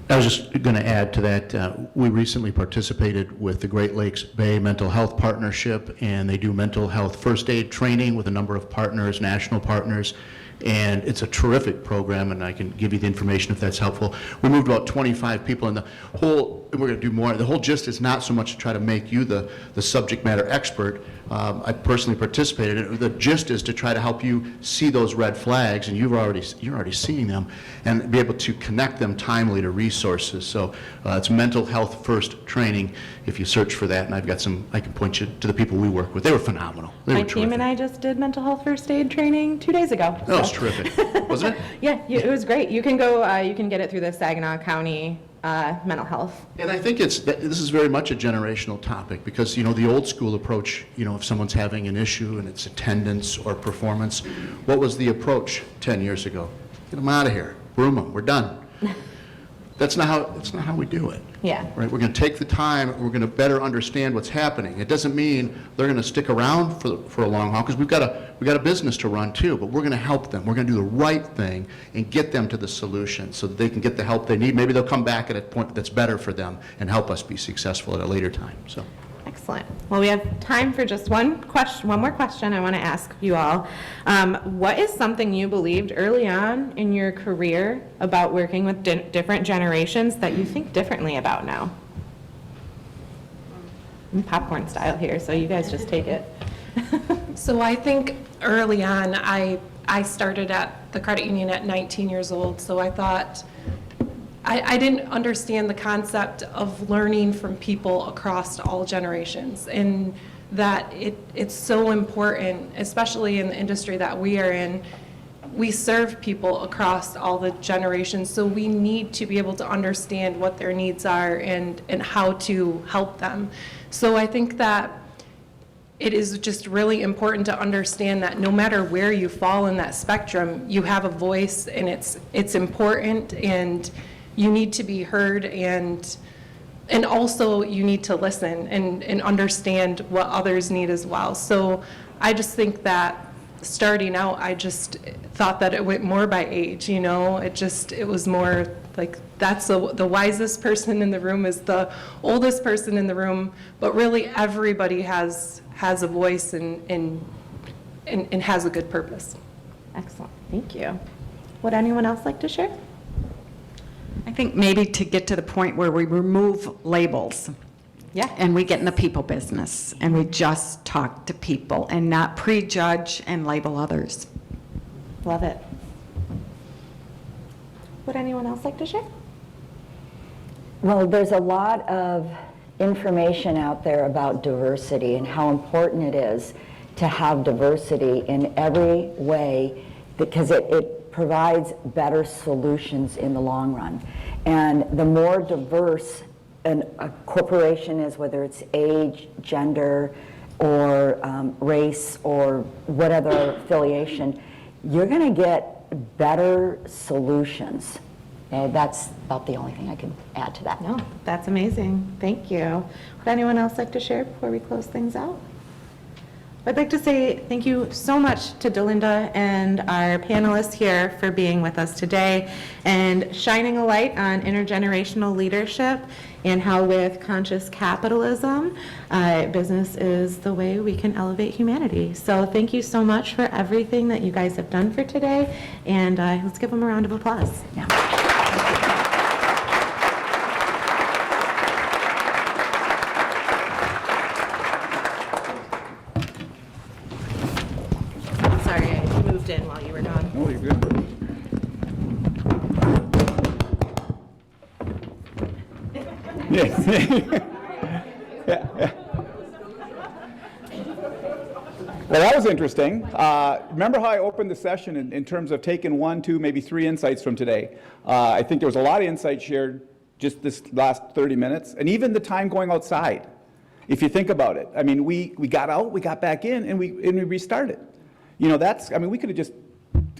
I was just going to add to that, we recently participated with the Great Lakes Bay Mental Health Partnership, and they do mental health first aid training with a number of partners, national partners, and it's a terrific program, and I can give you the information if that's helpful. We moved about 25 people, and we're going to do more. The whole gist is not so much to try to make you the subject matter expert. I personally participated in it. The gist is to try to help you see those red flags, and you're already seeing them, and be able to connect them timely to resources. So it's mental health first training. If you search for that, and I've got some, I can point you to the people we work with. They were phenomenal. My team and I just did mental health first aid training 2 days ago. That was terrific, wasn't it? Yeah, it was great. You can go, you can get it through the Saginaw County mental health. And I think this is very much a generational topic because, the old school approach, if someone's having an issue and it's attendance or performance, what was the approach 10 years ago? Get them out of here, broom them, we're done. That's not how we do it. Yeah. Right? We're going to take the time, we're going to better understand what's happening. It doesn't mean they're going to stick around for a long haul because we've got a business to run too, but we're going to help them. We're going to do the right thing and get them to the solution so that they can get the help they need. Maybe they'll come back at a point that's better for them and help us be successful at a later time. So. Excellent. Well, we have time for just one more question I want to ask you all. What is something you believed early on in your career about working with different generations that you think differently about now? I'm popcorn style here, so you guys just take it. So I think early on, I started at the credit union at 19 years old, so I thought, I didn't understand the concept of learning from people across all generations, and that it's so important, especially in the industry that we are in. We serve people across all the generations, so we need to be able to understand what their needs are and how to help them. So I think that it is just really important to understand that no matter where you fall in that spectrum, you have a voice, and it's important, and you need to be heard, and also you need to listen and understand what others need as well. So I just think that starting out, I just thought that it went more by age, it was more like that's the wisest person in the room is the oldest person in the room, but really everybody has a voice and has a good purpose. Excellent, thank you. Would anyone else like to share? I think maybe to get to the point where we remove labels. Yeah. And we get in the people business and we just talk to people and not prejudge and label others. Love it. Would anyone else like to share? Well, there's a lot of information out there about diversity and how important it is to have diversity in every way because it provides better solutions in the long run. And the more diverse a corporation is, whether it's age, gender, or race, or whatever affiliation, you're going to get better solutions. That's about the only thing I can add to that. No, that's amazing. Thank you. Would anyone else like to share before we close things out? I'd like to say thank you so much to DeLinda and our panelists here for being with us today and shining a light on intergenerational leadership and how with conscious capitalism, business is the way we can elevate humanity. So thank you so much for everything that you guys have done for today, and let's give them a round of applause. Yeah. Sorry, I moved in while you were gone. Oh, you're good. Yeah. Well, that was interesting. Remember how I opened the session in terms of taking 1, 2, maybe 3 insights from today? I think there was a lot of insights shared just this last 30 minutes, and even the time going outside. If you think about it, I mean, we got out, we got back in, and we restarted. We could have just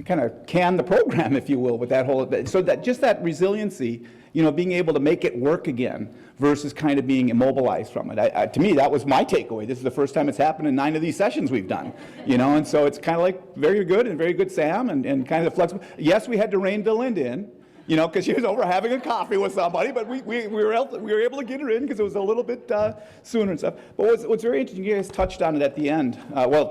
kind of canned the program, if you will, with that whole, so that just that resiliency, being able to make it work again versus kind of being immobilized from it. To me, that was my takeaway. This is the first time it's happened in 9 of these sessions we've done, and so it's kind of like very good Sam and kind of flexible. Yes, we had to rein DeLinda in, because she was over having a coffee with somebody, but we were able to get her in because it was a little bit sooner and stuff. But what's very interesting, you guys touched on it at the end,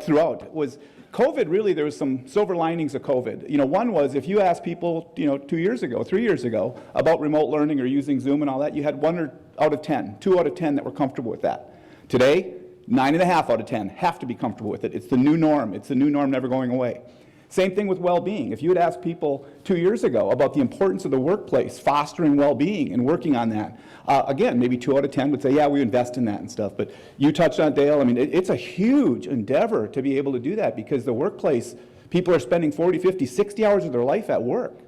throughout, was COVID. Really, there was some silver linings of COVID. One was if you asked people, 2 years ago, 3 years ago, about remote learning or using Zoom and all that, you had 1 out of 10, 2 out of 10 that were comfortable with that. Today, 9.5 out of 10 have to be comfortable with it. It's the new norm. It's the new norm, never going away. Same thing with well-being. If you had asked people 2 years ago about the importance of the workplace, fostering well-being and working on that, again, maybe 2 out of 10 would say, yeah, we invest in that and stuff. But you touched on it, Dale. I mean, it's a huge endeavor to be able to do that because the workplace, people are spending 40, 50, 60 hours of their life at work.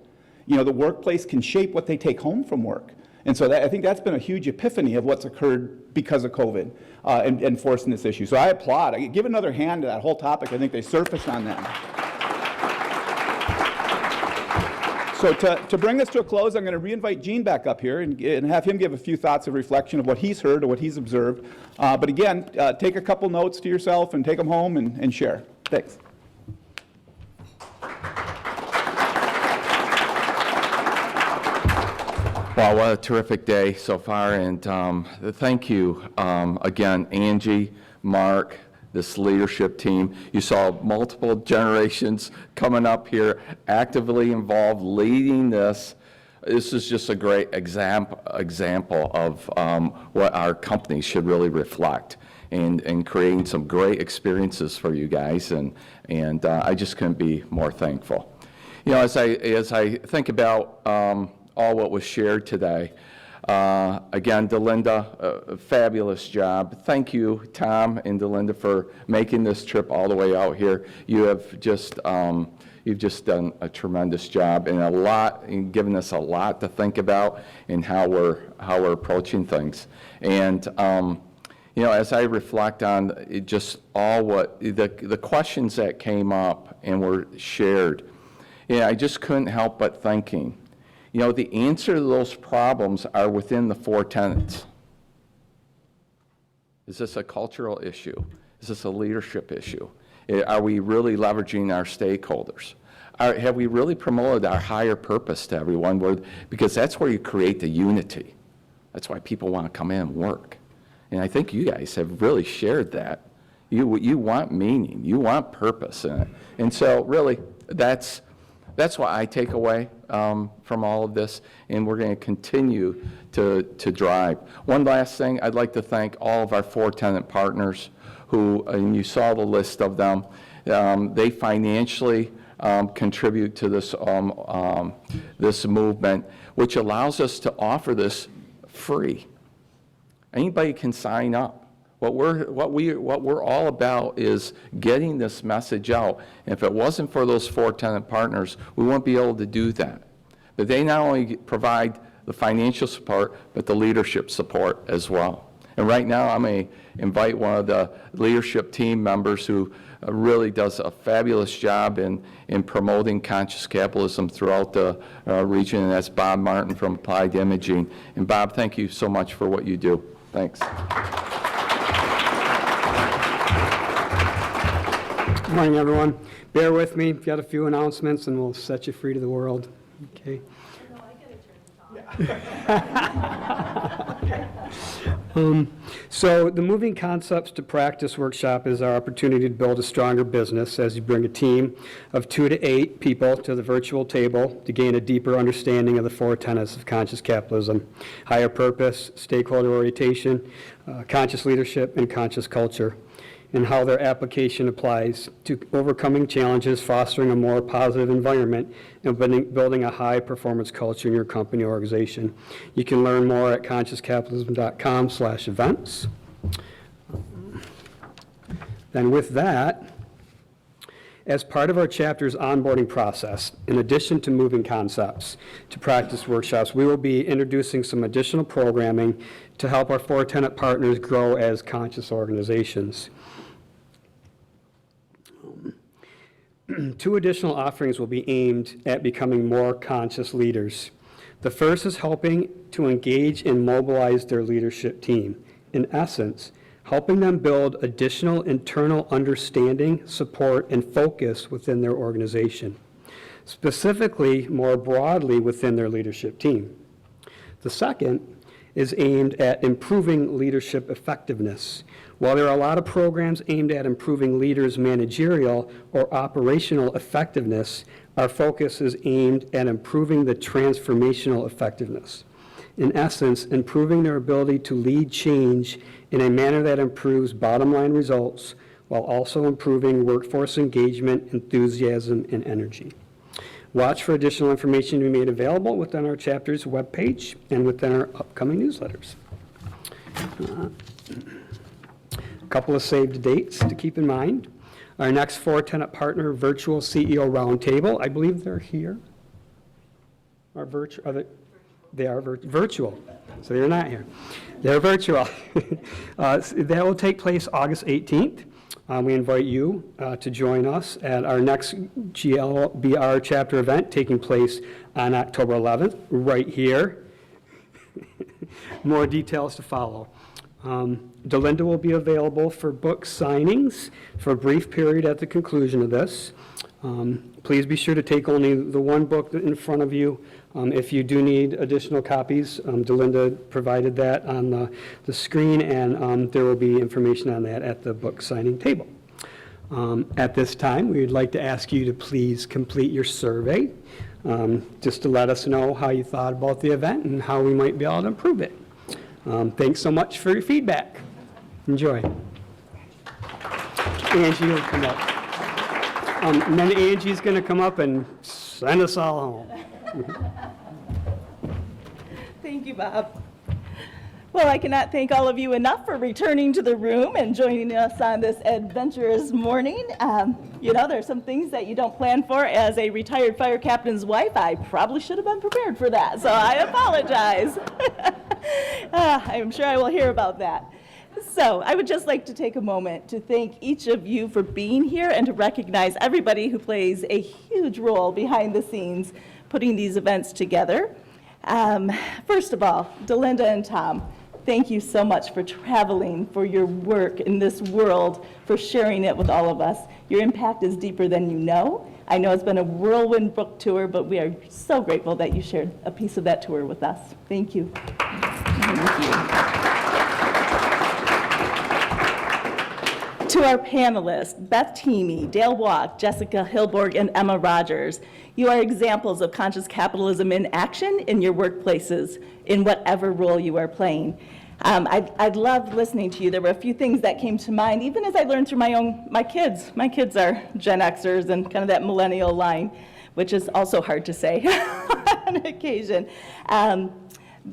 The workplace can shape what they take home from work. And so I think that's been a huge epiphany of what's occurred because of COVID and forcing this issue. So I applaud. I give another hand to that whole topic. I think they surfaced on that. So to bring this to a close, I'm going to re-invite Gene back up here and have him give a few thoughts of reflection of what he's heard or what he's observed. But again, take a couple notes to yourself and take them home and share. Thanks. Wow, what a terrific day so far, and thank you again, Angie, Mark, this leadership team. You saw multiple generations coming up here, actively involved, leading this. This is just a great example of what our company should really reflect, and creating some great experiences for you guys, and I just couldn't be more thankful. You know, as I think about all what was shared today. Again, DeLinda, a fabulous job. Thank you, Tom and DeLinda, for making this trip all the way out here. You have just, you've just done a tremendous job, and given us a lot to think about in how we're approaching things. And you know, as I reflect on just all the questions that came up and were shared, I just couldn't help but thinking, you know, the answer to those problems are within the 4 tenets. Is this a cultural issue? Is this a leadership issue? Are we really leveraging our stakeholders? Have we really promoted our higher purpose to everyone? Because that's where you create the unity. That's why people want to come in and work. And I think you guys have really shared that. You want meaning. You want purpose in it. And so really, that's what I take away from all of this, and we're going to continue to drive. One last thing, I'd like to thank all of our 4 tenant partners who, and you saw the list of them, they financially contribute to this, this movement, which allows us to offer this free. Anybody can sign up. What we're all about is getting this message out. And if it wasn't for those 4 tenant partners, we wouldn't be able to do that. But they not only provide the financial support, but the leadership support as well. And right now, I'm going to invite one of the leadership team members who really does a fabulous job in promoting conscious capitalism throughout the region, and that's Bob Martin from Applied Imaging. And Bob, thank you so much for what you do. Thanks. Good morning, everyone. Bear with me. Got a few announcements, and we'll set you free to the world. Okay. So the Moving Concepts to Practice workshop is our opportunity to build a stronger business as you bring a team of 2 to 8 people to the virtual table to gain a deeper understanding of the 4 tenets of conscious capitalism: higher purpose, stakeholder orientation, conscious leadership, and conscious culture, and how their application applies to overcoming challenges, fostering a more positive environment, and building a high-performance culture in your company or organization. You can learn more at consciouscapitalism.com/events. Then with that, as part of our chapter's onboarding process, in addition to Moving Concepts to Practice workshops, we will be introducing some additional programming to help our 4 tenant partners grow as conscious organizations. 2 additional offerings will be aimed at becoming more conscious leaders. The first is helping to engage and mobilize their leadership team. In essence, helping them build additional internal understanding, support, and focus within their organization, specifically more broadly within their leadership team. The second is aimed at improving leadership effectiveness. While there are a lot of programs aimed at improving leaders' managerial or operational effectiveness, our focus is aimed at improving the transformational effectiveness. In essence, improving their ability to lead change in a manner that improves bottom-line results while also improving workforce engagement, enthusiasm, and energy. Watch for additional information to be made available within our chapter's webpage and within our upcoming newsletters. A couple of saved dates to keep in mind. Our next 4 tenant partner virtual CEO roundtable, I believe they're here. Our virtual, They are virtual, so they're not here. They're virtual. That will take place August 18th. We invite you to join us at our next GLBR chapter event taking place on October 11th, right here. More details to follow. DeLinda will be available for book signings for a brief period at the conclusion of this. Please be sure to take only the one book in front of you. If you do need additional copies, DeLinda provided that on the screen, and there will be information on that at the book signing table. At this time, we would like to ask you to please complete your survey, just to let us know how you thought about the event and how we might be able to improve it. Thanks so much for your feedback. Enjoy. Angie will come up. And then Angie's going to come up and send us all home. Thank you, Bob. Well, I cannot thank all of you enough for returning to the room and joining us on this adventurous morning. You know, there's some things that you don't plan for. As a retired fire captain's wife, I probably should have been prepared for that, so I apologize. I'm sure I will hear about that. So I would just like to take a moment to thank each of you for being here and to recognize everybody who plays a huge role behind the scenes putting these events together. First of all, DeLinda and Tom, thank you so much for traveling, for your work in this world, for sharing it with all of us. Your impact is deeper than you know. I know it's been a whirlwind book tour, but we are so grateful that you shared a piece of that tour with us. Thank you. Thank you. To our panelists, Beth Teamy, Dale Walk, Jessica Hillborg, and Emma Rogers, you are examples of conscious capitalism in action in your workplaces, in whatever role you are playing. I'd love listening to you. There were a few things that came to mind, even as I learned through my kids. My kids are Gen Xers and kind of that millennial line, which is also hard to say on occasion.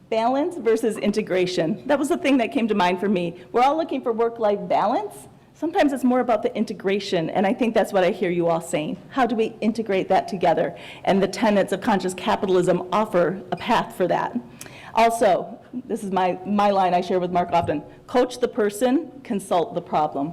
Balance versus integration. That was the thing that came to mind for me. We're all looking for work-life balance. Sometimes it's more about the integration, and I think that's what I hear you all saying. How do we integrate that together? And the tenets of conscious capitalism offer a path for that. Also, this is my line I share with Mark often, coach the person, consult the problem.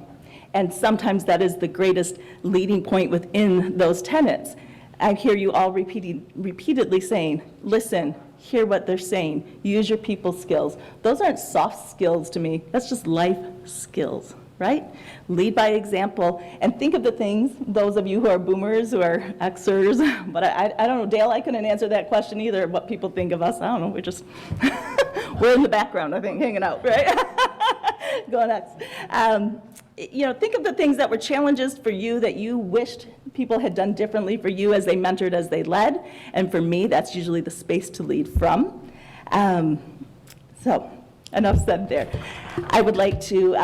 And sometimes that is the greatest leading point within those tenets. I hear you all repeatedly saying, listen, hear what they're saying, use your people skills. Those aren't soft skills to me, that's just life skills. Right? Lead by example, and think of the things, those of you who are boomers, who are Xers, but I don't know, Dale, I couldn't answer that question either, what people think of us. I don't know, we're just, we're in the background, I think, hanging out, right? Go next. You know, think of the things that were challenges for you that you wished people had done differently for you as they mentored, as they led, and for me, that's usually the space to lead from. So, enough said there. I would like to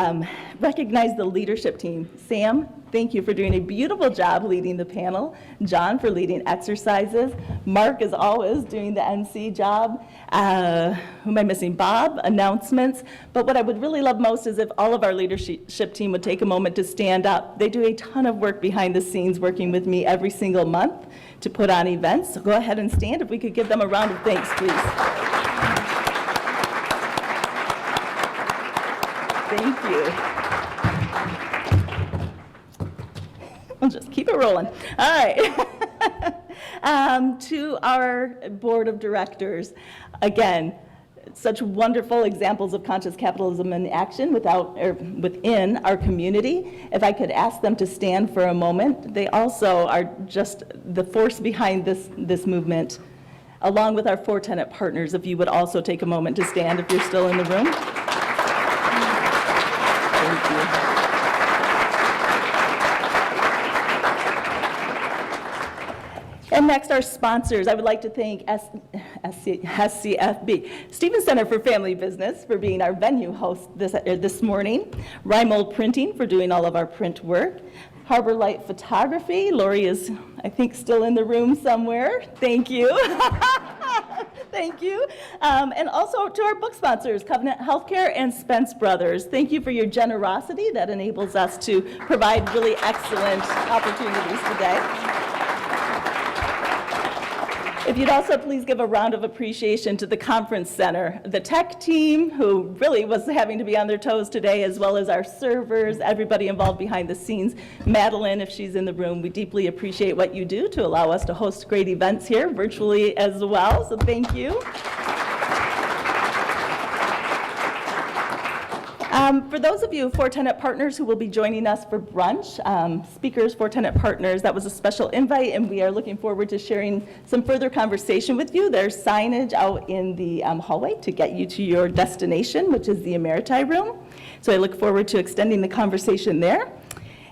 recognize the leadership team. Sam, thank you for doing a beautiful job leading the panel. John for leading exercises. Mark, as always, doing the MC job. Who am I missing? Bob, announcements. But what I would really love most is if all of our leadership team would take a moment to stand up. They do a ton of work behind the scenes working with me every single month to put on events. So go ahead and stand. If we could give them a round of thanks, please. Thank you. We'll just keep it rolling. All right. To our board of directors, again, such wonderful examples of conscious capitalism in action within our community. If I could ask them to stand for a moment, they also are just the force behind this movement, along with our 4 tenant partners. If you would also take a moment to stand if you're still in the room. Thank you. And next, our sponsors. I would like to thank SCFB, Stevens Center for Family Business, for being our venue host this morning, Reimold Printing for doing all of our print work, Harbor Light Photography. Lori is, I think, still in the room somewhere. Thank you. Thank you. And also to our book sponsors, Covenant Healthcare and Spence Brothers. Thank you for your generosity that enables us to provide really excellent opportunities today. If you'd also please give a round of appreciation to the conference center, the tech team, who really was having to be on their toes today, as well as our servers, everybody involved behind the scenes. Madeline, if she's in the room, we deeply appreciate what you do to allow us to host great events here virtually as well, so thank you. For those of you for-tenant partners who will be joining us for brunch, speakers, for-tenant partners, that was a special invite, and we are looking forward to sharing some further conversation with you. There's signage out in the hallway to get you to your destination, which is the Emeriti room. So I look forward to extending the conversation there.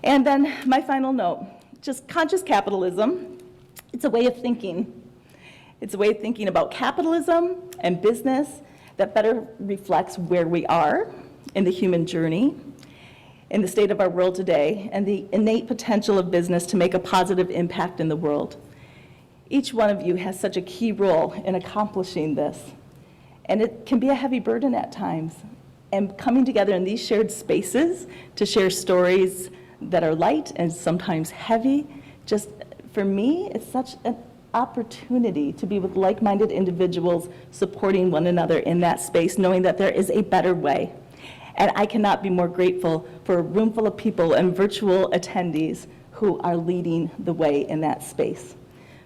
And then my final note, just conscious capitalism, it's a way of thinking. It's a way of thinking about capitalism and business that better reflects where we are in the human journey, in the state of our world today, and the innate potential of business to make a positive impact in the world. Each one of you has such a key role in accomplishing this, and it can be a heavy burden at times. And coming together in these shared spaces to share stories that are light and sometimes heavy, just for me, it's such an opportunity to be with like-minded individuals supporting one another in that space, knowing that there is a better way. And I cannot be more grateful for a room full of people and virtual attendees who are leading the way in that space.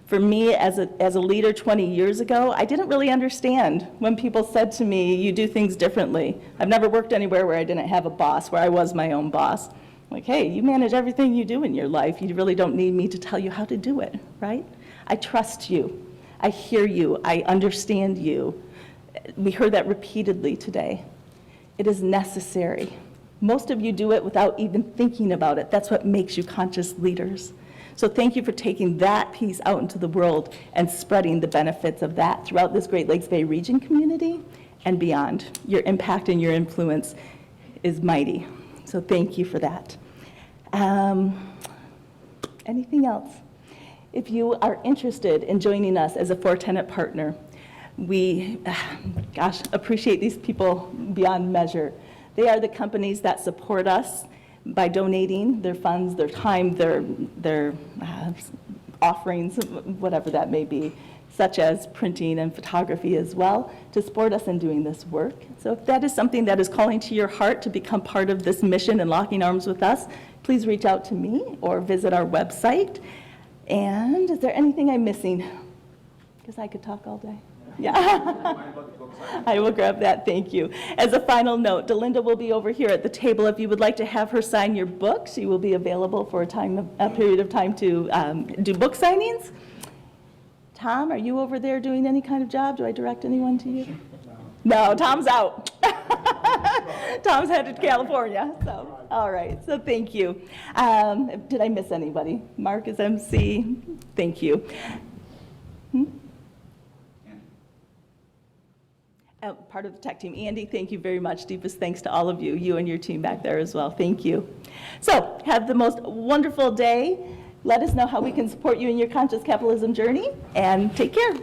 For me, as a leader 20 years ago, I didn't really understand when people said to me, you do things differently. I've never worked anywhere where I didn't have a boss, where I was my own boss. Like, hey, you manage everything you do in your life. You really don't need me to tell you how to do it, right? I trust you. I hear you. I understand you. We heard that repeatedly today. It is necessary. Most of you do it without even thinking about it. That's what makes you conscious leaders. So thank you for taking that piece out into the world and spreading the benefits of that throughout this Great Lakes Bay region community and beyond. Your impact and your influence is mighty. So thank you for that. Anything else? If you are interested in joining us as a for-tenant partner, we, appreciate these people beyond measure. They are the companies that support us by donating their funds, their time, their offerings, whatever that may be, such as printing and photography as well, to support us in doing this work. So if that is something that is calling to your heart to become part of this mission and locking arms with us, please reach out to me or visit our website. And is there anything I'm missing? Because I could talk all day. Yeah, I will grab that, thank you. As a final note, DeLinda will be over here at the table. If you would like to have her sign your book, she will be available for a period of time to do book signings. Tom, are you over there doing any kind of job? Do I direct anyone to you? No, Tom's out. Tom's headed to California, so, all right, so thank you. Did I miss anybody? Mark is MC, thank you. Part of the tech team. Andy, thank you very much. Deepest thanks to all of you, you and your team back there as well. Thank you. So have the most wonderful day. Let us know how we can support you in your conscious capitalism journey, and take care.